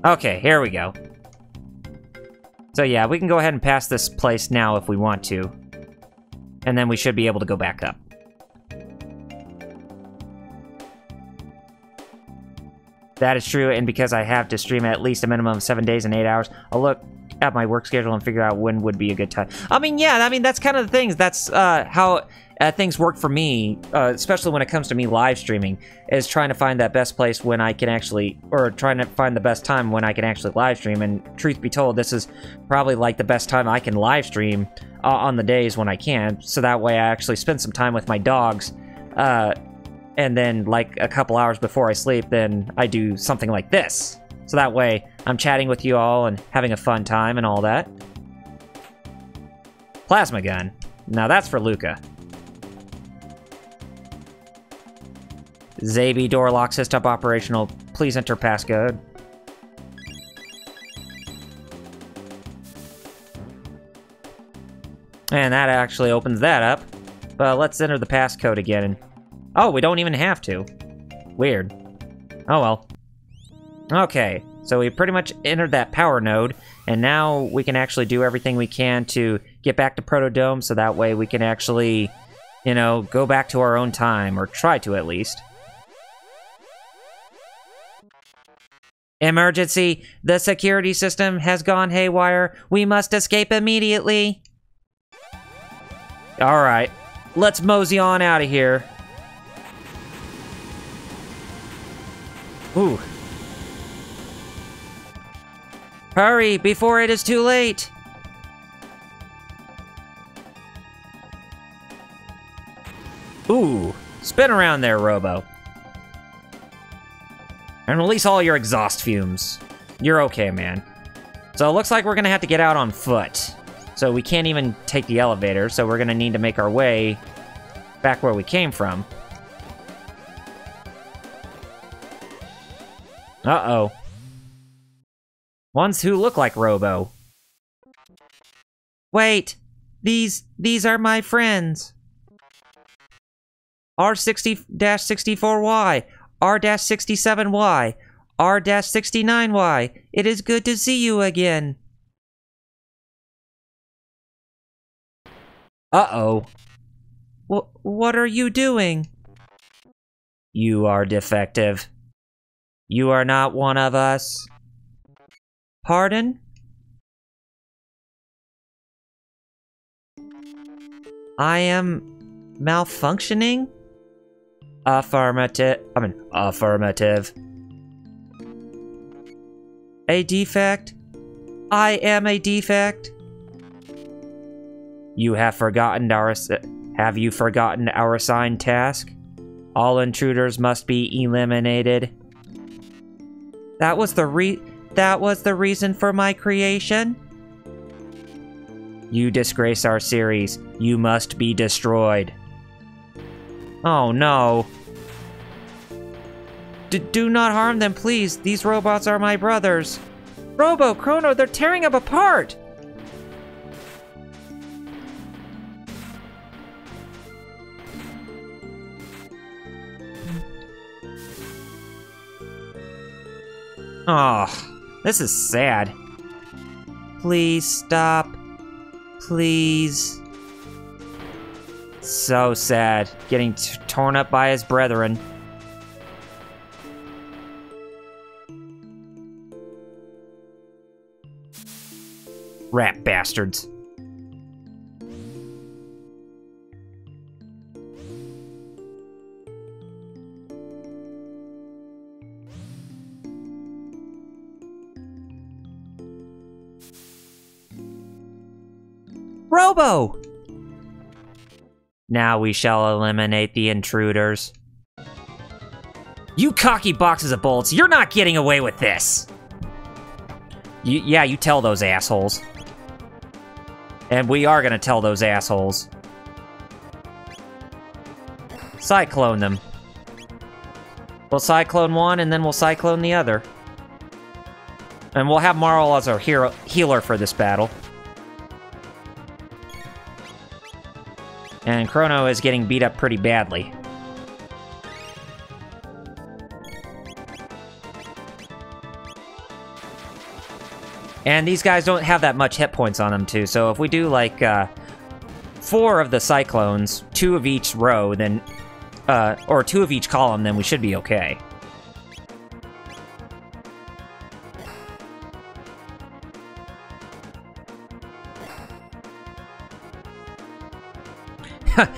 Okay, here we go. So yeah, we can go ahead and pass this place now if we want to. And then we should be able to go back up. That is true, and because I have to stream at least a minimum of 7 days and 8 hours, I'll look at my work schedule and figure out when would be a good time. I mean, yeah, I mean, that's kind of the things. That's how things work for me, especially when it comes to me live streaming, is trying to find that best place when I can actually, or trying to find the best time when I can actually live stream. And truth be told, this is probably like the best time I can live stream on the days when I can. So that way I actually spend some time with my dogs, and then like a couple hours before I sleep, then I do something like this. So that way I'm chatting with you all and having a fun time and all that. Plasma gun. Now that's for Luca. Zabi door lock system operational. Please enter passcode. And that actually opens that up. But let's enter the passcode again. And oh, we don't even have to. Weird. Oh well. Okay, so we pretty much entered that power node, and now we can actually do everything we can to get back to Protodome, so that way we can actually, you know, go back to our own time, or try to at least. Emergency! The security system has gone haywire. We must escape immediately. Alright, let's mosey on out of here. Ooh. Hurry, before it is too late! Ooh, spin around there, Robo. And release all your exhaust fumes. You're okay, man. So it looks like we're gonna have to get out on foot. So we can't even take the elevator, so we're gonna need to make our way back where we came from. Uh-oh. Ones who look like Robo. Wait, these are my friends. R60-64Y, R-67Y, R-69Y. It is good to see you again. Uh-oh. What are you doing? You are defective. You are not one of us. Pardon? I am malfunctioning? Affirmative. Affirmative. A defect? I am a defect? You have forgotten our... Have you forgotten our assigned task? All intruders must be eliminated. That was the reason for my creation? You disgrace our series. You must be destroyed. Oh no. Do not harm them, please. These robots are my brothers. Robo, Chrono, they're tearing them apart! Oh, this is sad. Please stop. Please. So sad. Getting torn up by his brethren. Rat bastards. Robo! Now we shall eliminate the intruders. You cocky boxes of bolts, you're not getting away with this! Yeah, you tell those assholes. And we are gonna tell those assholes. Cyclone them. We'll cyclone one, and then we'll cyclone the other. And we'll have Marl as our healer for this battle. And Crono is getting beat up pretty badly. And these guys don't have that much hit points on them, too. So if we do, like, 4 of the Cyclones, 2 of each row, then... or 2 of each column, then we should be okay.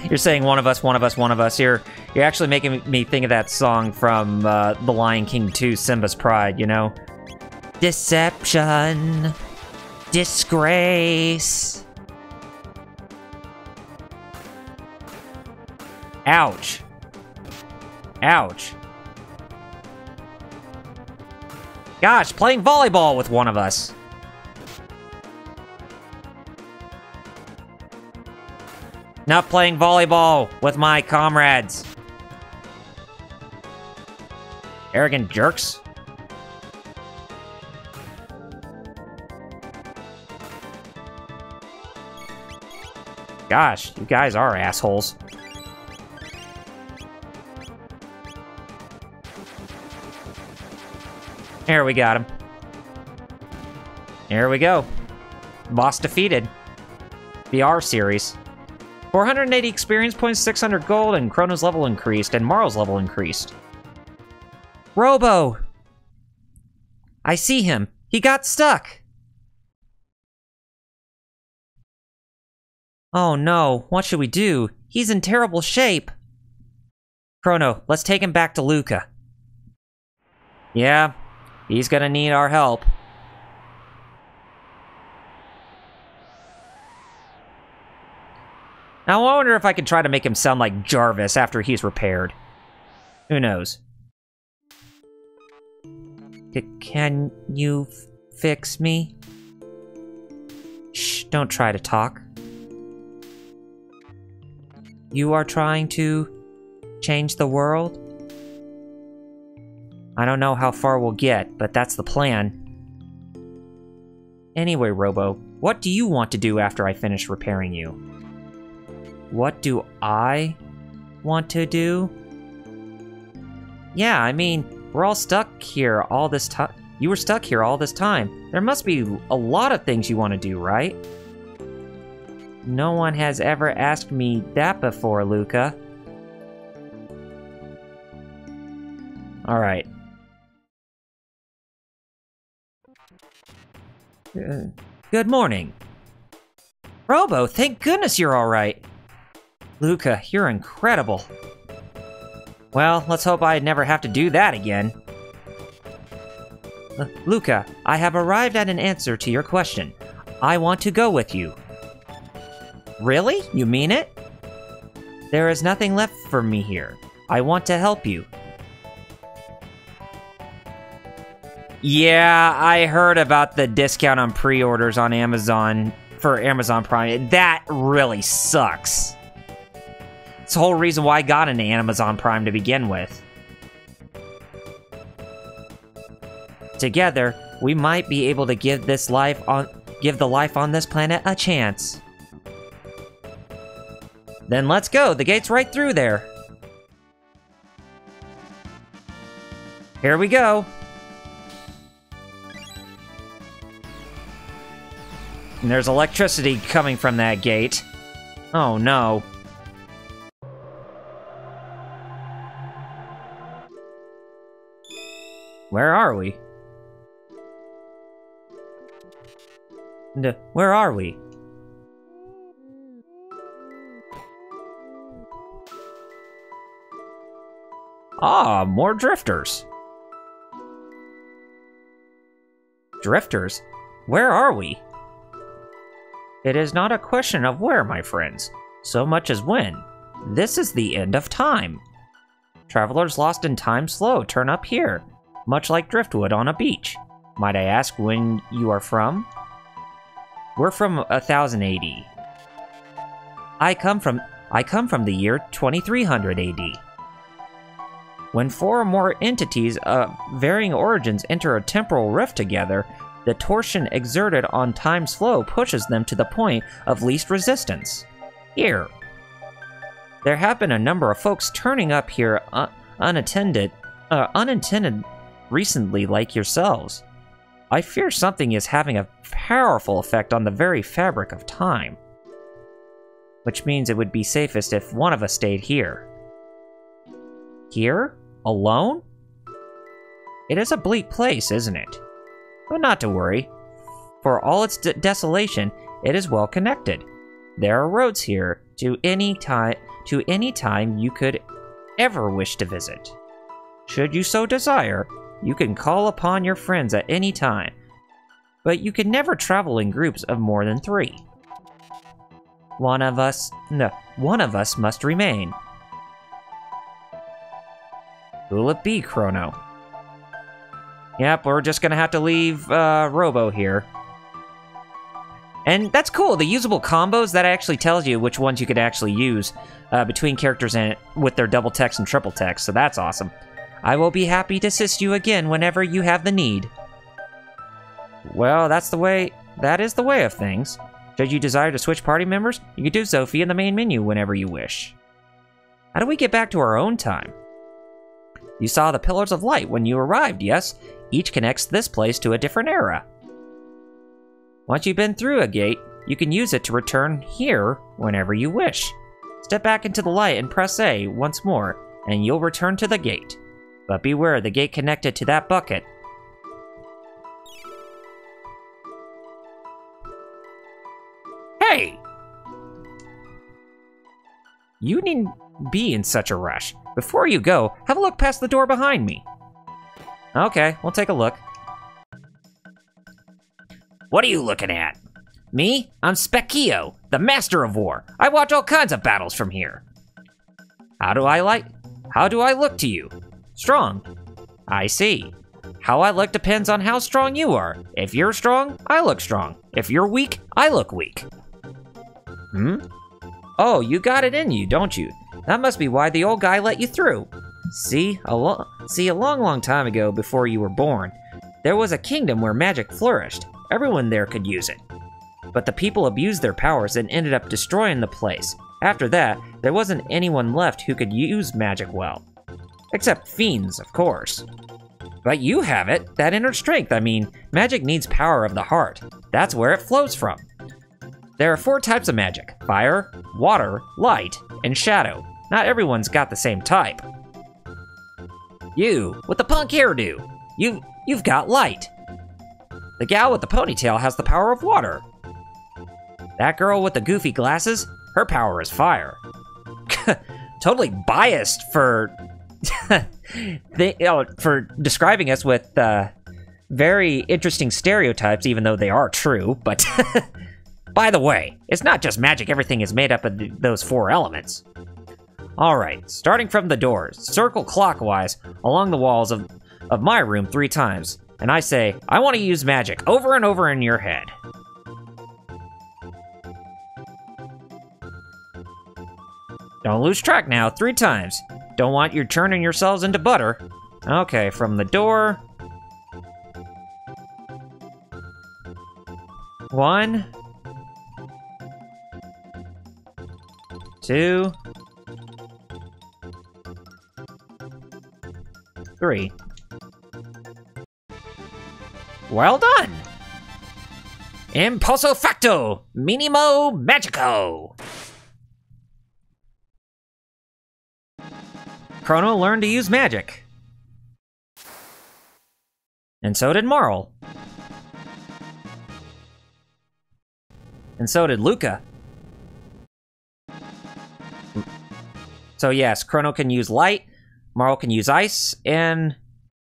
You're saying one of us, one of us, one of us. You're actually making me think of that song from The Lion King 2, Simba's Pride, you know? Deception. Disgrace. Ouch. Ouch. Gosh, playing volleyball with one of us. Not playing volleyball with my comrades. Arrogant jerks. Gosh, you guys are assholes. There, we got him. There we go. Boss defeated. The R series. 480 experience points, 600 gold, and Chrono's level increased, and Marl's level increased. Robo! I see him. He got stuck. Oh no, what should we do? He's in terrible shape. Chrono, let's take him back to Luca. Yeah, he's gonna need our help. Now, I wonder if I can try to make him sound like Jarvis after he's repaired. Who knows? Can you fix me? Shh, don't try to talk. You are trying to change the world? I don't know how far we'll get, but that's the plan. Anyway, Robo, what do you want to do after I finish repairing you? What do I want to do? Yeah, I mean, we're all stuck here all this time. You were stuck here all this time. There must be a lot of things you want to do, right? No one has ever asked me that before, Luca. Alright. Good morning. Robo, thank goodness you're alright. Luca, you're incredible. Well, let's hope I never have to do that again. Luca, I have arrived at an answer to your question. I want to go with you. Really? You mean it? There is nothing left for me here. I want to help you. Yeah, I heard about the discount on pre-orders on Amazon for Amazon Prime. That really sucks. It's the whole reason why I got into Amazon Prime to begin with. Together, we might be able to give the life on this planet a chance. Then let's go. The gate's right through there. Here we go. And there's electricity coming from that gate. Oh no. Where are we? Where are we? Ah, more drifters. Drifters? Where are we? It is not a question of where, my friends, so much as when. This is the end of time. Travelers lost in time slow turn up here, much like driftwood on a beach. Might I ask when you are from? We're from 1080. I come from the year 2300 AD. When four or more entities of varying origins enter a temporal rift together, the torsion exerted on time's flow pushes them to the point of least resistance. Here. There have been a number of folks turning up here unintended recently like yourselves. I fear something is having a powerful effect on the very fabric of time. Which means it would be safest if one of us stayed here. Here? Alone? It is a bleak place, isn't it? But not to worry. For all its desolation, it is well connected. There are roads here to any time you could ever wish to visit. Should you so desire, you can call upon your friends at any time, but you can never travel in groups of more than 3. One of us must remain. Who'll it be, Crono? Yep, we're just gonna have to leave Robo here. And that's cool, the usable combos, that actually tells you which ones you could actually use between characters and with their double text and triple text, so that's awesome. I will be happy to assist you again whenever you have the need. Well, that is the way of things. Should you desire to switch party members, you can do so via the main menu whenever you wish. How do we get back to our own time? You saw the pillars of light when you arrived, yes? Each connects this place to a different era. Once you've been through a gate, you can use it to return here whenever you wish. Step back into the light and press A once more, and you'll return to the gate. But beware, the gate connected to that bucket. Hey! You needn't be in such a rush. Before you go, have a look past the door behind me. Okay, we'll take a look. What are you looking at? Me? I'm Specchio, the Master of War. I watch all kinds of battles from here. How do I look to you? Strong. I see. How I look depends on how strong you are. If you're strong, I look strong. If you're weak, I look weak. Oh, you got it in you, don't you? That must be why the old guy let you through. See, a long time ago, before you were born, there was a kingdom where magic flourished. Everyone there could use it. But the people abused their powers and ended up destroying the place. After that, there wasn't anyone left who could use magic well. Except fiends, of course. But you have it, that inner strength. I mean, magic needs power of the heart. That's where it flows from. There are 4 types of magic: fire, water, light, and shadow. Not everyone's got the same type. You, with the punk hairdo, you've got light. The gal with the ponytail has the power of water. That girl with the goofy glasses, her power is fire. totally biased for for describing us with very interesting stereotypes, even though they are true. But by the way, it's not just magic. Everything is made up of those 4 elements. All right, starting from the doors, circle clockwise along the walls of my room 3 times, and I say, I want to use magic over and over in your head. Don't lose track now, 3 times. Don't want you turning yourselves into butter. Okay, from the door. 1, 2, 3. Well done! Impulso facto! Minimo magico! Crono learned to use magic. And so did Marl. And so did Luca. So yes, Crono can use light, Marl can use ice, and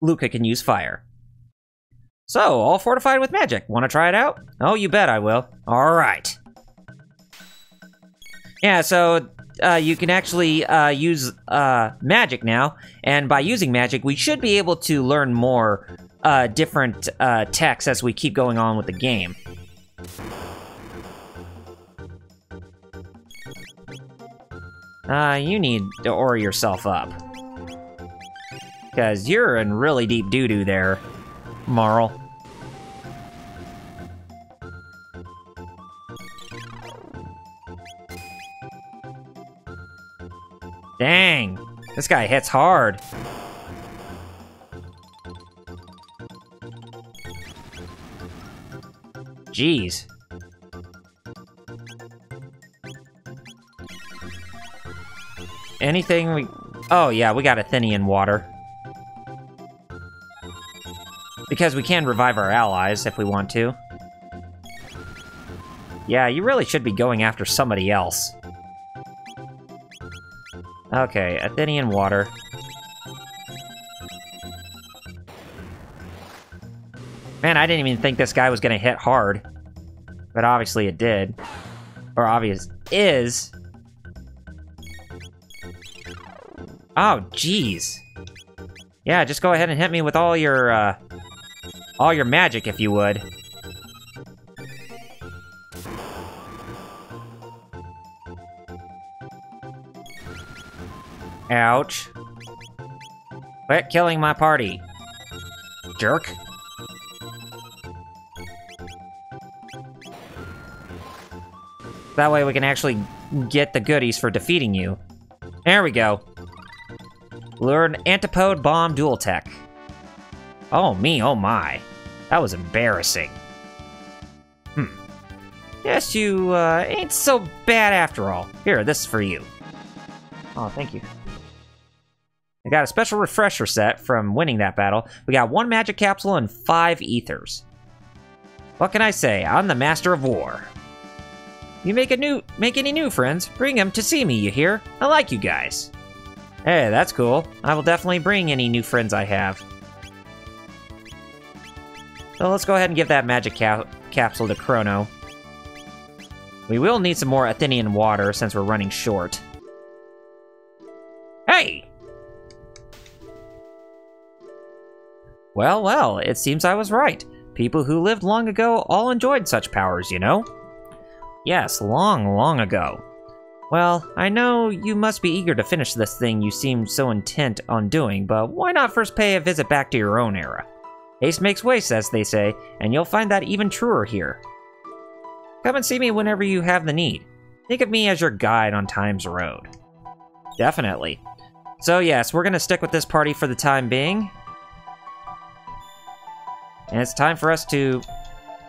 Luca can use fire. So, all fortified with magic. Want to try it out? Oh, you bet I will. Alright. Yeah, so you can actually use magic now, and by using magic, we should be able to learn more different techs as we keep going on with the game. You need to ore yourself up. Because you're in really deep doo-doo there, Marl. Dang, this guy hits hard. Jeez. Anything we... Oh yeah, we got Athenian water. Because we can revive our allies if we want to. Yeah, you really should be going after somebody else. Okay, Athenian water. Man, I didn't even think this guy was gonna hit hard. But obviously it did. Or obvious is. Oh, jeez. Yeah, just go ahead and hit me with all your magic, if you would. Ouch. Quit killing my party, jerk. That way we can actually get the goodies for defeating you. There we go. Learn Antipode Bomb Dual Tech. Oh me, oh my. That was embarrassing. Guess you ain't so bad after all. Here, this is for you. Oh, thank you. I got a special refresher set from winning that battle. We got 1 magic capsule and 5 ethers. What can I say? I'm the master of war. You make any new friends, bring them to see me, you hear? I like you guys. Hey, that's cool. I will definitely bring any new friends I have. So let's go ahead and give that magic capsule to Crono. We will need some more Athenian water since we're running short. Hey! Well, well, it seems I was right. People who lived long ago all enjoyed such powers, you know? Yes, long, long ago. Well, I know you must be eager to finish this thing you seem so intent on doing, but why not first pay a visit back to your own era? Haste makes waste, as they say, and you'll find that even truer here. Come and see me whenever you have the need. Think of me as your guide on Time's road. Definitely. So yes, we're gonna stick with this party for the time being. And it's time for us to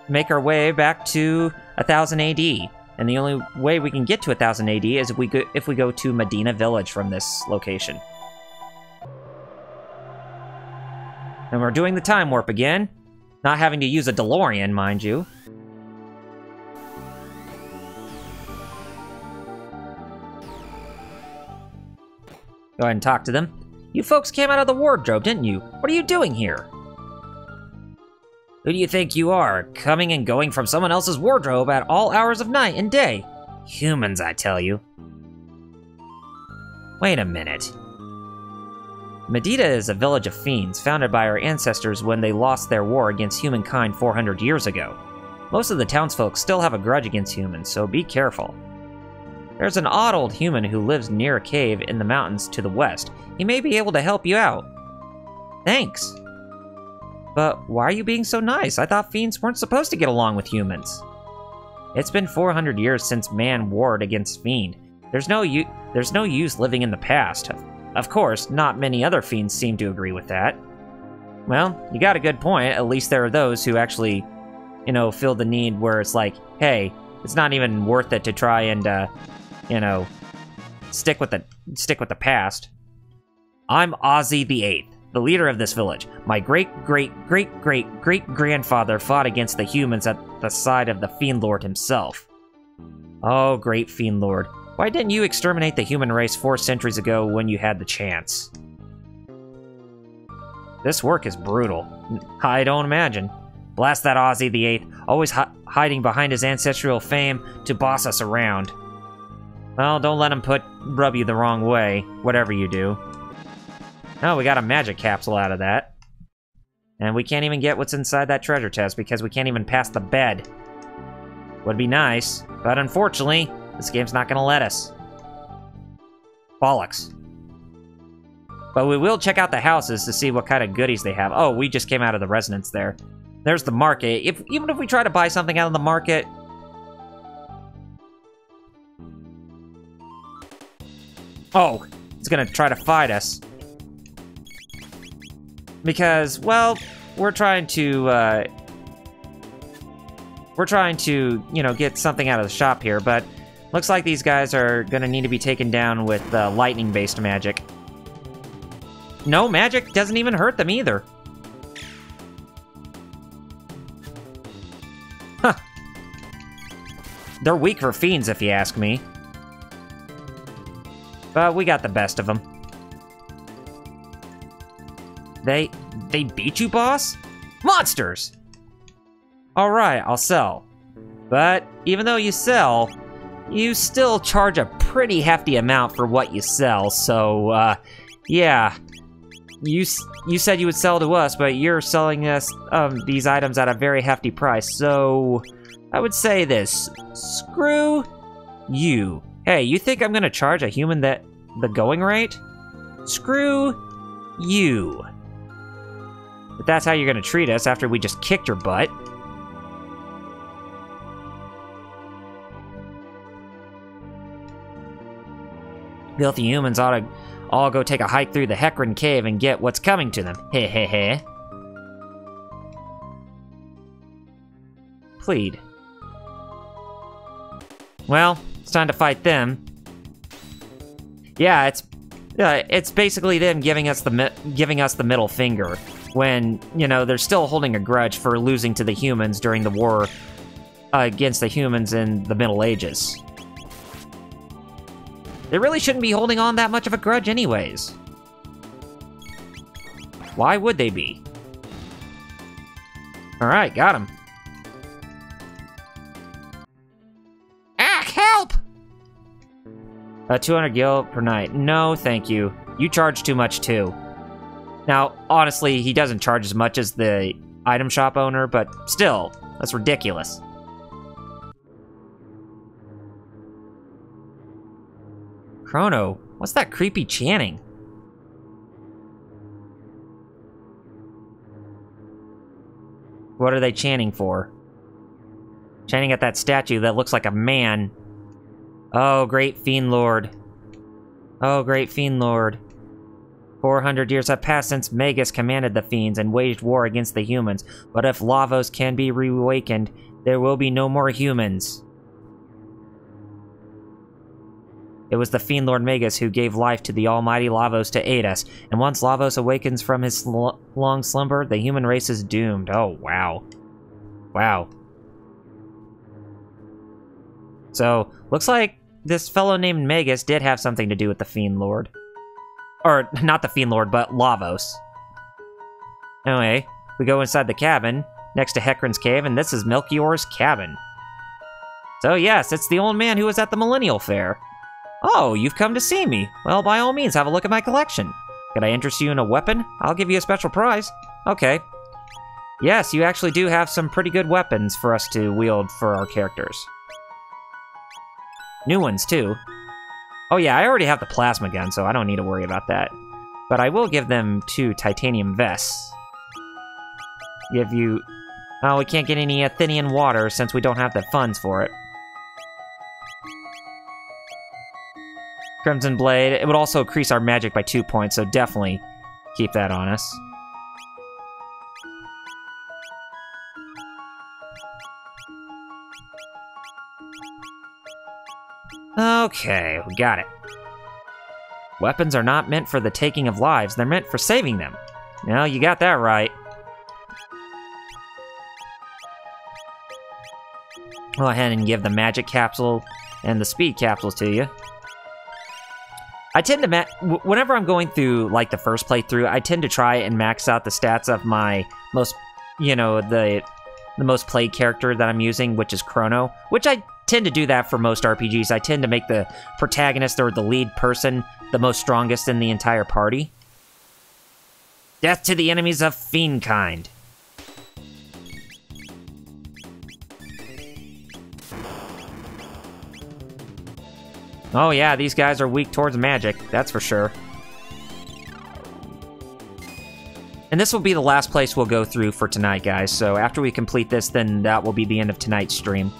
make our way back to 1000 AD. And the only way we can get to 1000 AD is if we go to Medina Village from this location. And we're doing the time warp again. Not having to use a DeLorean, mind you. Go ahead and talk to them. You folks came out of the wardrobe, didn't you? What are you doing here? Who do you think you are, coming and going from someone else's wardrobe at all hours of night and day? Humans, I tell you. Wait a minute. Medita is a village of fiends, founded by our ancestors when they lost their war against humankind 400 years ago. Most of the townsfolk still have a grudge against humans, so be careful. There's an odd old human who lives near a cave in the mountains to the west. He may be able to help you out. Thanks. But why are you being so nice? I thought fiends weren't supposed to get along with humans. It's been 400 years since man warred against fiend. There's no use living in the past. Of course, not many other fiends seem to agree with that. Well, you got a good point. At least there are those who actually, feel the need where it's like, hey, it's not even worth it to try and, stick with the past. I'm Ozzy the Eighth, the leader of this village. My great-great-great-great-great-grandfather fought against the humans at the side of the Fiend Lord himself. Oh, great Fiend Lord. Why didn't you exterminate the human race 4 centuries ago when you had the chance? This work is brutal. I don't imagine. Blast that Ozzy the Eighth, always hiding behind his ancestral fame to boss us around. Well, don't let him rub you the wrong way, whatever you do. Oh, we got a magic capsule out of that. And we can't even get what's inside that treasure chest because we can't even pass the bed. Would be nice, but unfortunately, this game's not gonna let us. Bollocks. But we will check out the houses to see what kind of goodies they have. Oh, we just came out of the resonance there. There's the market. Even if we try to buy something out of the market... Oh, it's gonna try to fight us. Because, well, we're trying to, get something out of the shop here, but looks like these guys are gonna need to be taken down with lightning-based magic. No, magic doesn't even hurt them either. Huh. They're weak for fiends, if you ask me. But we got the best of them. They beat you, boss? Monsters! Alright, I'll sell. But even though you sell, you still charge a pretty hefty amount for what you sell, so, yeah. You said you would sell to us, but you're selling us these items at a very hefty price, so I would say this. Screw you. Hey, you think I'm gonna charge a human the going rate? Screw you. If that's how you're gonna treat us after we just kicked your butt. Filthy humans ought to all go take a hike through the Hecarim Cave and get what's coming to them. Heh heh heh. Plead. Well, it's time to fight them. Yeah, it's basically them giving us the middle finger when, they're still holding a grudge for losing to the humans during the war against the humans in the Middle Ages. They really shouldn't be holding on that much of a grudge anyways. Why would they be? Alright, got him. Help! 200 gil per night. No, thank you. You charge too much too. Now, honestly, he doesn't charge as much as the item shop owner, but still, that's ridiculous. Crono, what's that creepy chanting? What are they chanting for? Chanting at that statue that looks like a man. Oh, great Fiend Lord. Oh, great Fiend Lord. 400 years have passed since Magus commanded the fiends and waged war against the humans, but if Lavos can be reawakened, there will be no more humans. It was the Fiend Lord Magus who gave life to the almighty Lavos to aid us, and once Lavos awakens from his long slumber, the human race is doomed. Oh, wow. Wow. So, looks like this fellow named Magus did have something to do with the Fiend Lord. Or, not the Fiend Lord, but Lavos. Anyway, we go inside the cabin, next to Hecarim's cave, and this is Melchior's cabin. So yes, it's the old man who was at the Millennial Fair. Oh, you've come to see me. Well, by all means, have a look at my collection. Could I interest you in a weapon? I'll give you a special prize. Okay. Yes, you actually do have some pretty good weapons for us to wield for our characters. New ones, too. Oh yeah, I already have the plasma gun, so I don't need to worry about that. But I will give them 2 titanium vests. Give you... Oh, we can't get any Athenian water since we don't have the funds for it. Crimson Blade. It would also increase our magic by 2 points, so definitely keep that on us. Okay, we got it. Weapons are not meant for the taking of lives, they're meant for saving them. No, you got that right. Go ahead and give the magic capsule and the speed capsules to you. I tend to, whenever I'm going through, like, the first playthrough, I tend to try and max out the stats of my most, you know, the most played character that I'm using, which is Crono, which I tend to do that for most RPGs. I tend to make the protagonist or the lead person the most strongest in the entire party. Death to the enemies of Fiendkind. Oh yeah, these guys are weak towards magic, that's for sure. And this will be the last place we'll go through for tonight, guys, so after we complete this, then that will be the end of tonight's stream.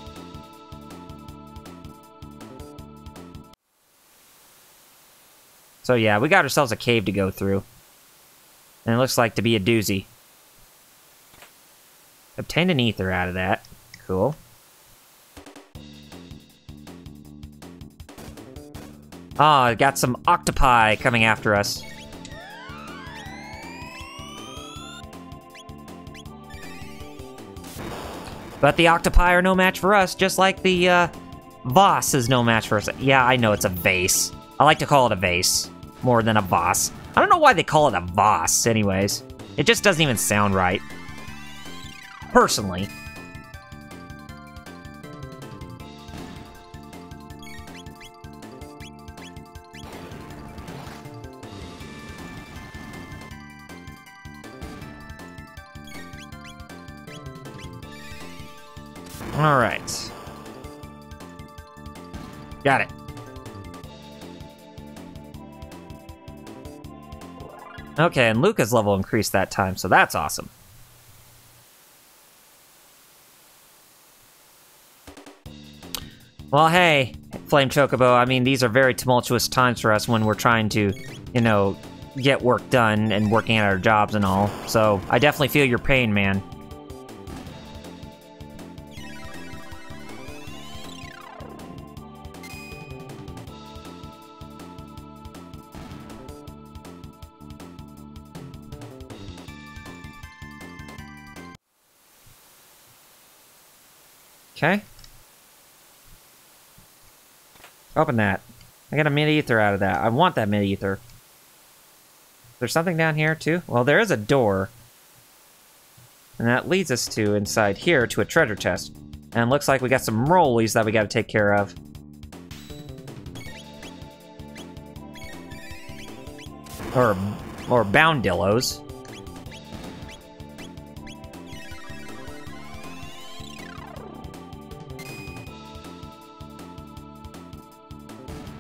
So yeah, we got ourselves a cave to go through. And it looks like to be a doozy. Obtained an ether out of that. Cool. Ah, oh, got some octopi coming after us. But the octopi are no match for us, just like the Voss is no match for us. Yeah, I know it's a vase. I like to call it a vase more than a Voss. I don't know why they call it a Voss, anyways. It just doesn't even sound right. Personally. Alright. Got it. Okay, and Luca's level increased that time, so that's awesome. Well, hey, Flame Chocobo, I mean, these are very tumultuous times for us when we're trying to, you know, get work done and working at our jobs and all. So, I definitely feel your pain, man. Okay. Open that. I got a mid-ether out of that. I want that mid-ether. There's something down here, too? Well, there is a door. And that leads us to, inside here, to a treasure chest. And it looks like we got some rollies that we gotta take care of. Or boundillos.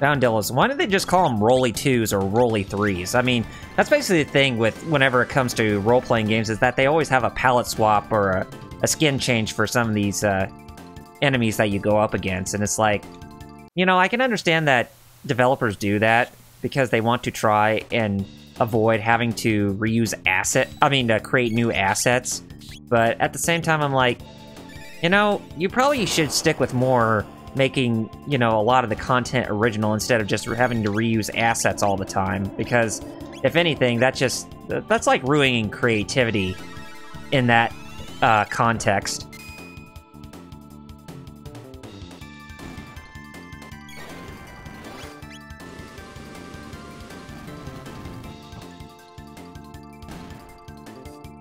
Boundillos. Why don't they just call them Rolly 2s or Rolly 3s? I mean, that's basically the thing with whenever it comes to role-playing games, is that they always have a palette swap or a skin change for some of these enemies that you go up against. And it's like, you know, I can understand that developers do that because they want to try and avoid having to reuse create new assets. But at the same time, I'm like, you know, you probably should stick with more making, you know, a lot of the content original instead of just having to reuse assets all the time, because if anything, that's like ruining creativity in that context.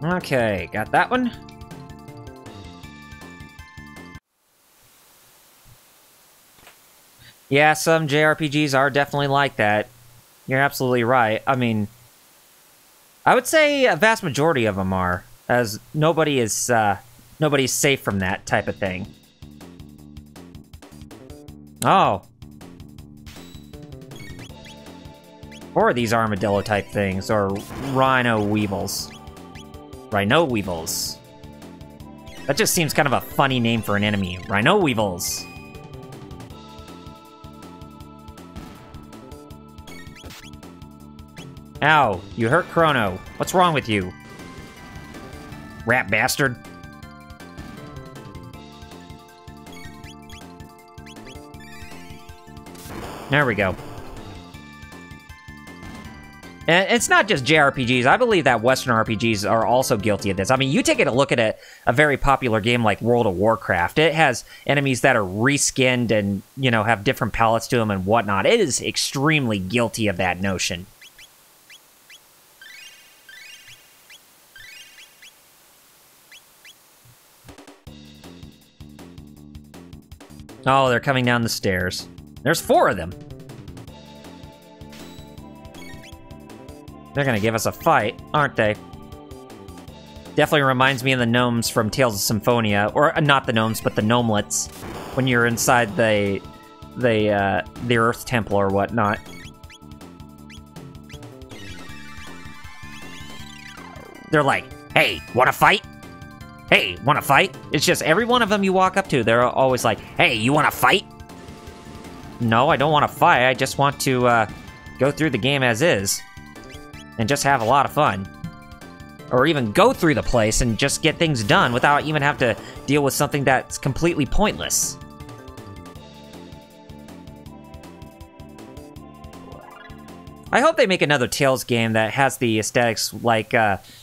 Okay, got that one. Yeah, some JRPGs are definitely like that. You're absolutely right. I mean, I would say a vast majority of them are, as nobody's safe from that type of thing. Oh. Or these armadillo type things, or rhino weevils. Rhino weevils. That just seems kind of a funny name for an enemy. Rhino weevils. Ow, you hurt Crono. What's wrong with you? Rat bastard. There we go. And it's not just JRPGs. I believe that Western RPGs are also guilty of this. I mean, you take a look at a very popular game like World of Warcraft. It has enemies that are reskinned and, you know, have different palettes to them and whatnot. It is extremely guilty of that notion. Oh, they're coming down the stairs. There's 4 of them. They're gonna give us a fight, aren't they? Definitely reminds me of the gnomes from Tales of Symphonia, or not the gnomes, but the gnomelets, when you're inside the Earth Temple or whatnot. They're like, "Hey, wanna fight? Hey, wanna fight?" It's just every one of them you walk up to, they're always like, "Hey, you wanna fight?" No, I don't want to fight. I just want to go through the game as is. And just have a lot of fun. Or even go through the place and just get things done without even have to deal with something that's completely pointless. I hope they make another Tales game that has the aesthetics like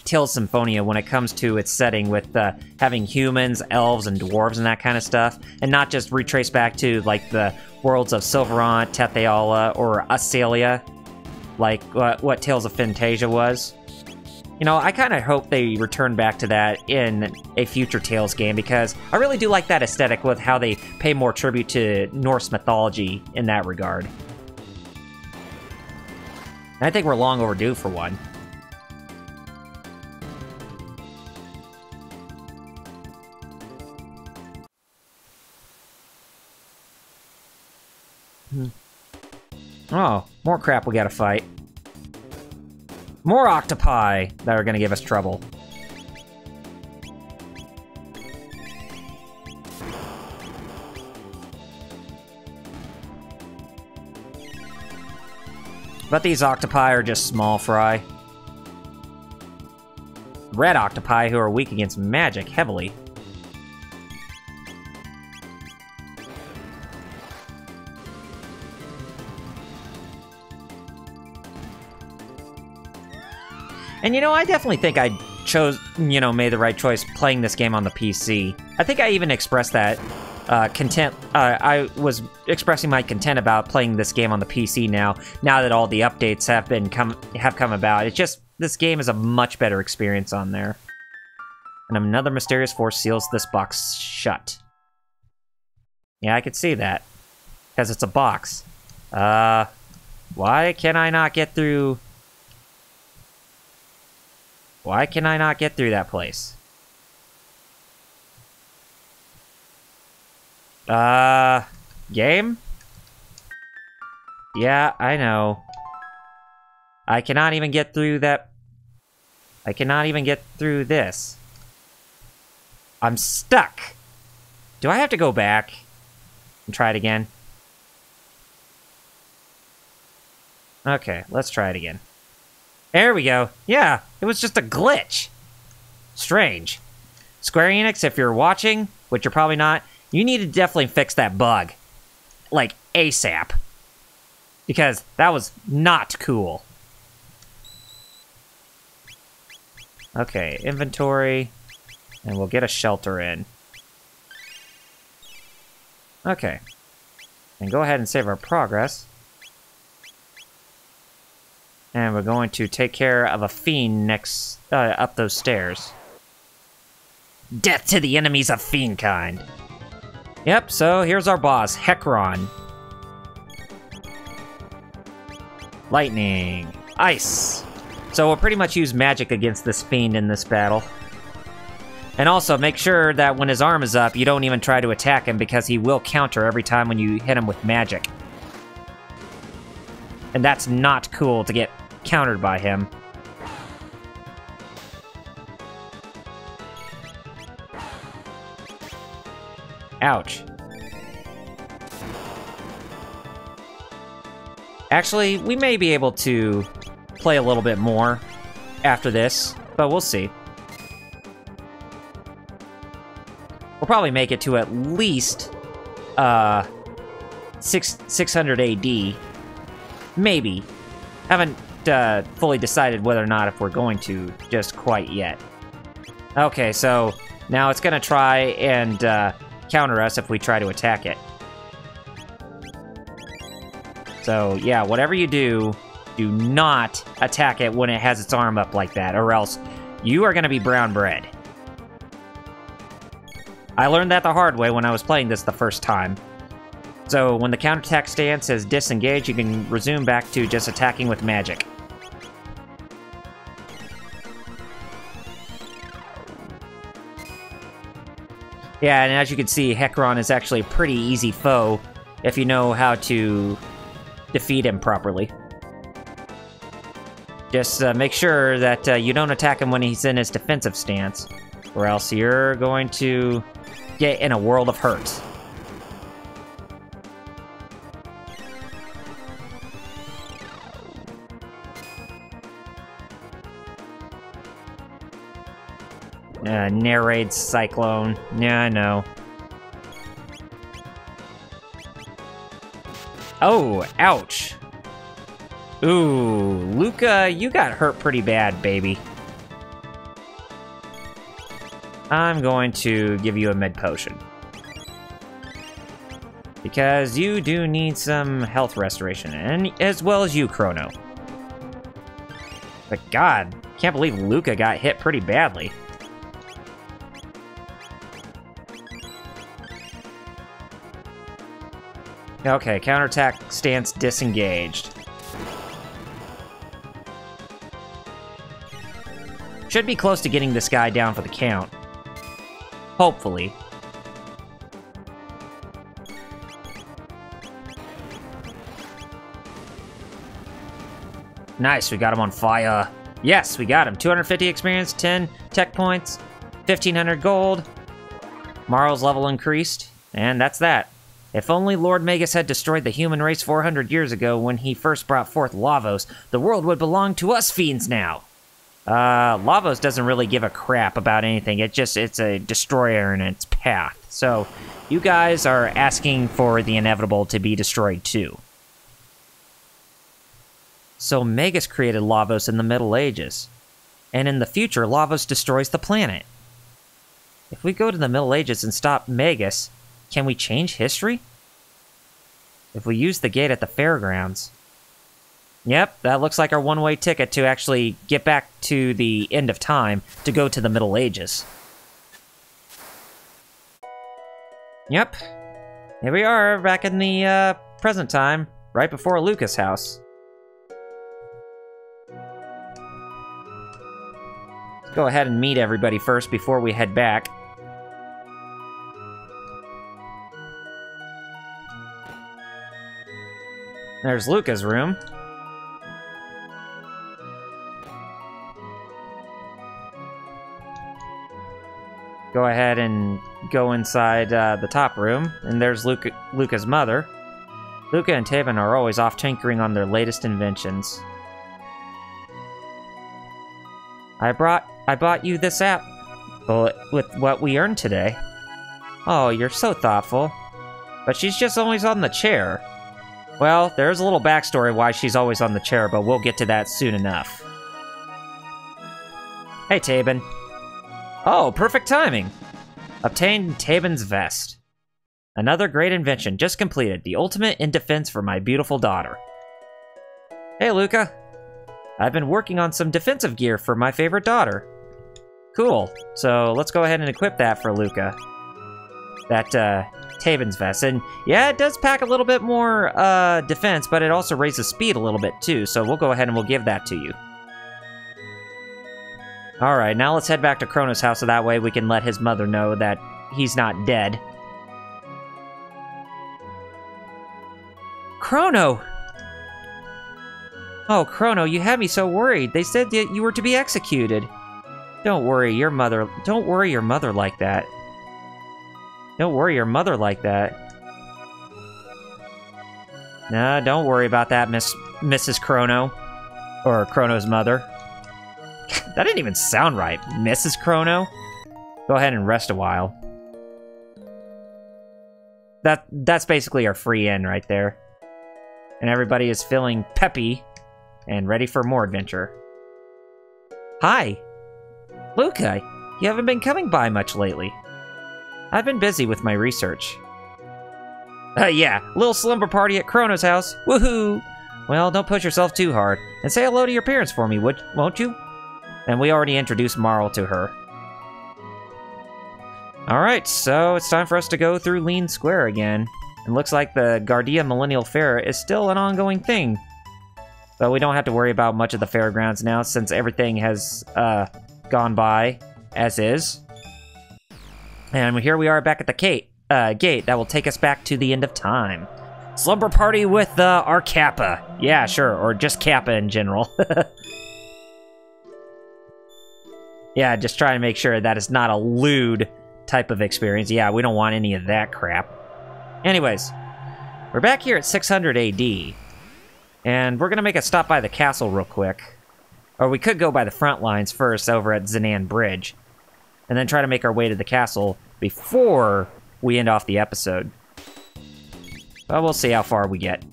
Tales Symphonia when it comes to its setting, with having humans, elves, and dwarves and that kind of stuff, and not just retrace back to like the worlds of Silverant, Tetheala, or Asalia, like what Tales of Phantasia was. You know, I kind of hope they return back to that in a future Tales game, because I really do like that aesthetic with how they pay more tribute to Norse mythology in that regard. I think we're long overdue for one. Oh, more crap we gotta fight. More octopi that are gonna give us trouble. But these octopi are just small fry. Red octopi who are weak against magic heavily. And you know, I definitely think I made the right choice playing this game on the PC. I think I even expressed that content. I was expressing my content about playing this game on the PC now that all the updates have come about. It's just, this game is a much better experience on there. And another mysterious force seals this box shut. Yeah, I could see that. Because it's a box. Why can I not get through... Why can I not get through that place? Game? Yeah, I know. I cannot even get through that. I cannot even get through this. I'm stuck. Do I have to go back and try it again? Okay, let's try it again. There we go. Yeah, it was just a glitch. Strange. Square Enix, if you're watching, which you're probably not, you need to definitely fix that bug. Like, ASAP. Because that was not cool. Okay, inventory. And we'll get a shelter in. Okay. And go ahead and save our progress. And we're going to take care of a fiend next, up those stairs. Death to the enemies of fiend kind. Yep, so here's our boss, Hekron. Lightning. Ice. So we'll pretty much use magic against this fiend in this battle. And also, make sure that when his arm is up, you don't even try to attack him because he will counter every time when you hit him with magic. And that's not cool to get countered by him. Ouch. Actually, we may be able to play a little bit more after this, but we'll see. We'll probably make it to at least 600 AD. Maybe. Haven't fully decided whether or not if we're going to just quite yet. Okay, so now it's gonna try and counter us if we try to attack it. So yeah, whatever you do, do not attack it when it has its arm up like that, or else you are gonna be brown bread. I learned that the hard way when I was playing this the first time. So when the counterattack stance is disengaged, you can resume back to just attacking with magic. Yeah, and as you can see, Hekron is actually a pretty easy foe if you know how to defeat him properly. Just make sure that you don't attack him when he's in his defensive stance, or else you're going to get in a world of hurt. Narrates Cyclone. Yeah, I know. Oh, ouch. Ooh, Luca, you got hurt pretty bad, baby. I'm going to give you a med potion. Because you do need some health restoration, and as well as you, Crono. But God, can't believe Luca got hit pretty badly. Okay, counterattack stance disengaged. Should be close to getting this guy down for the count. Hopefully. Nice, we got him on fire. Yes, we got him. 250 experience, 10 tech points, 1500 gold. Marl's level increased, and that's that. If only Lord Magus had destroyed the human race 400 years ago when he first brought forth Lavos, the world would belong to us fiends now. Lavos doesn't really give a crap about anything. It's a destroyer in its path. So, you guys are asking for the inevitable to be destroyed too. So Magus created Lavos in the Middle Ages. And in the future, Lavos destroys the planet. If we go to the Middle Ages and stop Magus, can we change history? If we use the gate at the fairgrounds... Yep, that looks like our one-way ticket to actually get back to the end of time to go to the Middle Ages. Yep. Here we are, back in the present time, right before Lucas' house. Let's go ahead and meet everybody first before we head back. There's Luca's room. Go ahead and go inside the top room, and there's Luca's mother. Luca and Taven are always off tinkering on their latest inventions. I bought you this app with what we earned today. Oh, you're so thoughtful. But she's just always on the chair. Well, there's a little backstory why she's always on the chair, but we'll get to that soon enough. Hey, Taben. Oh, perfect timing. Obtained Taben's vest. Another great invention just completed. The ultimate in defense for my beautiful daughter. Hey, Luca. I've been working on some defensive gear for my favorite daughter. Cool. So let's go ahead and equip that for Luca. That, Taven's vest. And yeah, it does pack a little bit more, defense, but it also raises speed a little bit too. So we'll go ahead and we'll give that to you. Alright, now let's head back to Crono's house so that way we can let his mother know that he's not dead. Crono! Oh, Crono, you had me so worried. They said that you were to be executed. Don't worry your mother like that. Don't worry your mother like that. Nah, don't worry about that, Mrs. Crono. Or Crono's mother. That didn't even sound right. Mrs. Crono? Go ahead and rest a while. That's basically our free end right there. And everybody is feeling peppy and ready for more adventure. Hi! Luca, you haven't been coming by much lately. I've been busy with my research. Yeah, little slumber party at Crono's house. Woohoo! Well, don't push yourself too hard. And say hello to your parents for me, won't you? And we already introduced Marl to her. Alright, so it's time for us to go through Lean Square again. It looks like the Guardia Millennial Fair is still an ongoing thing. But we don't have to worry about much of the fairgrounds now since everything has gone by as is. And here we are back at the gate that will take us back to the end of time. Slumber party with our Kappa. Yeah, sure, or just Kappa in general. Yeah, just try to make sure that it's not a lewd type of experience. Yeah, we don't want any of that crap. Anyways, we're back here at 600 AD. And we're going to make a stop by the castle real quick. Or we could go by the front lines first over at Zenan Bridge. And then try to make our way to the castle before we end off the episode. But we'll see how far we get.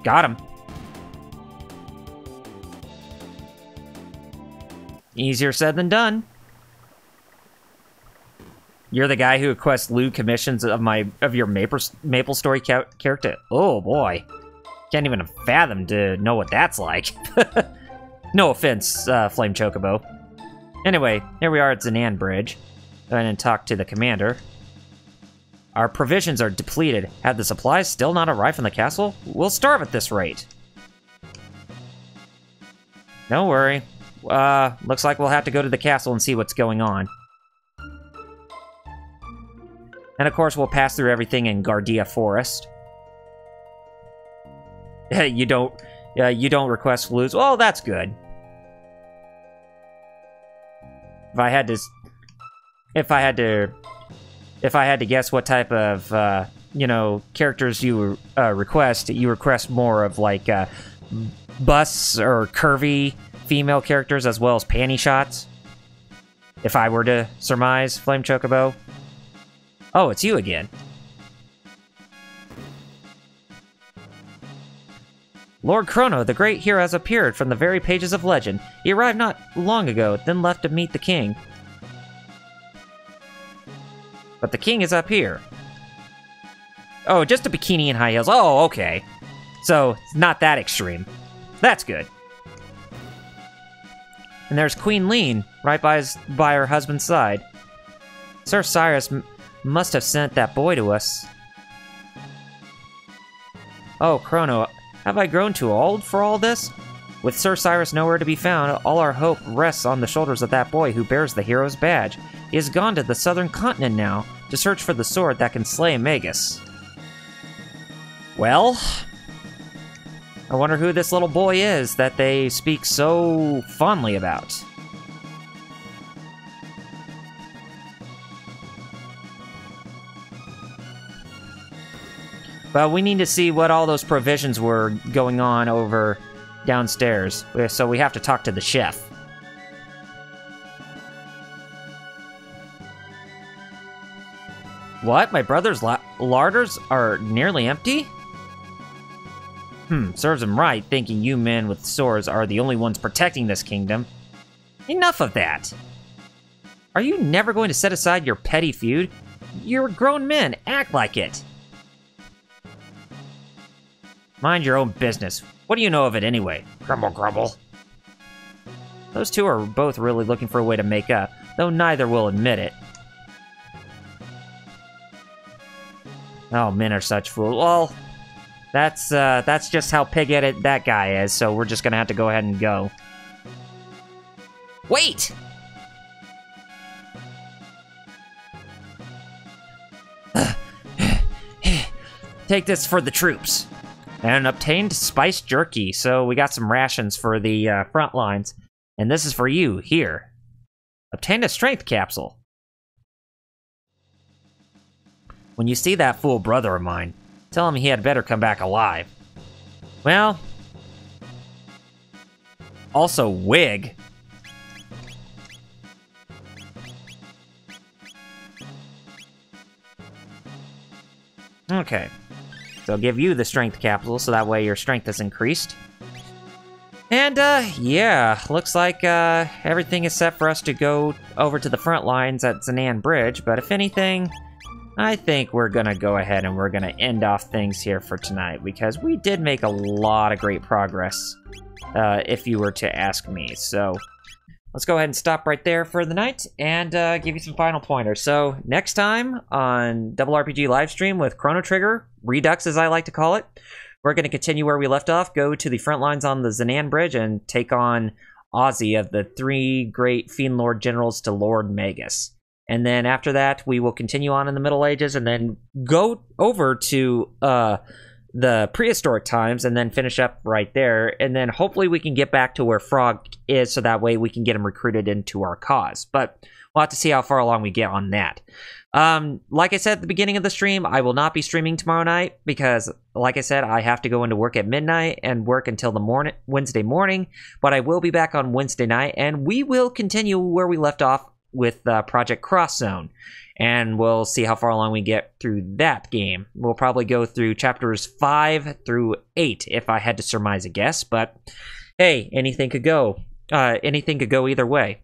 Got him. Easier said than done. You're the guy who requests lewd commissions of your Maple Story character. Oh boy, can't even fathom to know what that's like. No offense, Flame Chocobo. Anyway, here we are at Zenan Bridge. Go ahead and talk to the commander. Our provisions are depleted. Have the supplies still not arrived from the castle? We'll starve at this rate. Don't worry. Looks like we'll have to go to the castle and see what's going on. And of course, we'll pass through everything in Guardia Forest. You don't request flutes. Well, that's good. If I had to guess what type of characters you request more of like busts or curvy female characters as well as panty shots. If I were to surmise, Flame Chocobo. Oh, it's you again. Lord Crono, the great hero, has appeared from the very pages of legend. He arrived not long ago, then left to meet the king. But the king is up here. Oh, just a bikini and high heels. Oh, okay. So, it's not that extreme. That's good. And there's Queen Lean, right by her husband's side. Sir Cyrus must have sent that boy to us. Oh, Crono, have I grown too old for all this? With Sir Cyrus nowhere to be found, all our hope rests on the shoulders of that boy who bears the hero's badge. He has gone to the southern continent now, to search for the sword that can slay Magus. Well, I wonder who this little boy is that they speak so fondly about. But we need to see what all those provisions were going on over downstairs. So we have to talk to the chef. What? My brother's larders are nearly empty? Serves him right, thinking you men with swords are the only ones protecting this kingdom. Enough of that! Are you never going to set aside your petty feud? You're grown men, act like it! Mind your own business. What do you know of it anyway? Grumble, grumble. Those two are both really looking for a way to make up, though neither will admit it. Oh, men are such fools. Well, that's just how pig-headed that guy is, so we're just gonna have to go ahead and go. Wait! Take this for the troops. And obtained spiced jerky, so we got some rations for the front lines. And this is for you, here. Obtained a strength capsule. When you see that fool brother of mine, tell him he had better come back alive. Well... Also, wig. Okay. So I'll give you the strength capsule, so that way your strength is increased. And, yeah, looks like, everything is set for us to go over to the front lines at Zanan Bridge, but if anything, I think we're gonna go ahead and we're gonna end off things here for tonight, because we did make a lot of great progress, if you were to ask me, so... Let's go ahead and stop right there for the night and give you some final pointers. So next time on RRPG Livestream with Chrono Trigger, Redux as I like to call it, we're going to continue where we left off, go to the front lines on the Zanan Bridge and take on Ozzy of the 3 great Fiend Lord Generals to Lord Magus. And then after that, we will continue on in the Middle Ages and then go over to the prehistoric times and then finish up right there, and then hopefully we can get back to where Frog is so that way we can get him recruited into our cause, but we'll have to see how far along we get on that. Like I said at the beginning of the stream, I will not be streaming tomorrow night because, like I said, I have to go into work at midnight and work until the Wednesday morning, but I will be back on Wednesday night, and we will continue where we left off with Project Cross Zone. And we'll see how far along we get through that game. We'll probably go through chapters 5 through 8 if I had to surmise a guess, but hey, anything could go. Anything could go either way.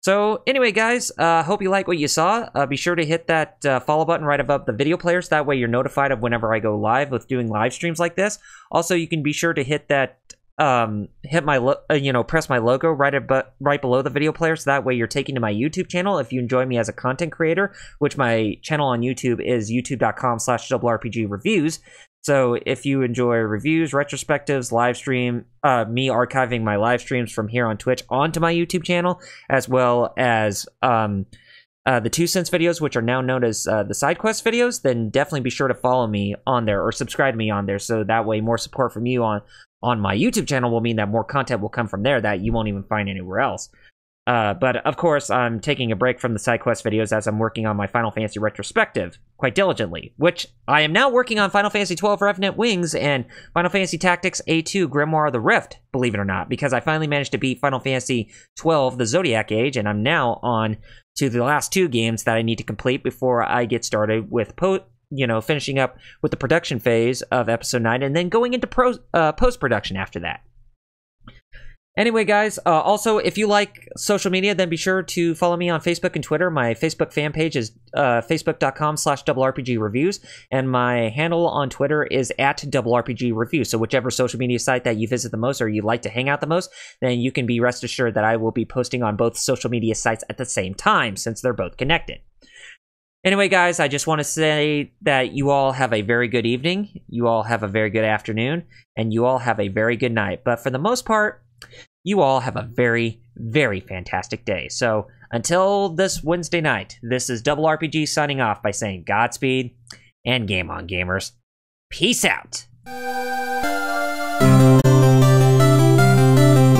So anyway, guys, hope you like what you saw. Be sure to hit that follow button right above the video players. That way you're notified of whenever I go live with doing live streams like this. Also, you can be sure to hit that hit my press my logo right below the video player, so that way you're taken to my YouTube channel if you enjoy me as a content creator, which my channel on YouTube is youtube.com/RRPGReviews. So if you enjoy reviews, retrospectives, live stream, me archiving my live streams from here on Twitch onto my YouTube channel, as well as the 2 cents videos, which are now known as the side quest videos, then definitely be sure to follow me on there or subscribe to me on there, so that way more support from you on my YouTube channel will mean that more content will come from there that you won't even find anywhere else. But of course, I'm taking a break from the side quest videos as I'm working on my Final Fantasy retrospective quite diligently, which I am now working on Final Fantasy XII Revenant Wings and Final Fantasy Tactics A2 Grimoire of the Rift, believe it or not, because I finally managed to beat Final Fantasy XII The Zodiac Age, and I'm now on to the last 2 games that I need to complete before I get started with finishing up with the production phase of episode 9 and then going into post-production after that. Anyway, guys, also, if you like social media, then be sure to follow me on Facebook and Twitter. My Facebook fan page is facebook.com/RRPGReviews, and my handle on Twitter is @RRPGReviews. So whichever social media site that you visit the most or you like to hang out the most, then you can be rest assured that I will be posting on both social media sites at the same time, since they're both connected. Anyway, guys, I just want to say that you all have a very good evening, you all have a very good afternoon, and you all have a very good night. But for the most part, you all have a very, very fantastic day. So until this Wednesday night, this is RRPG signing off by saying Godspeed and game on, gamers. Peace out.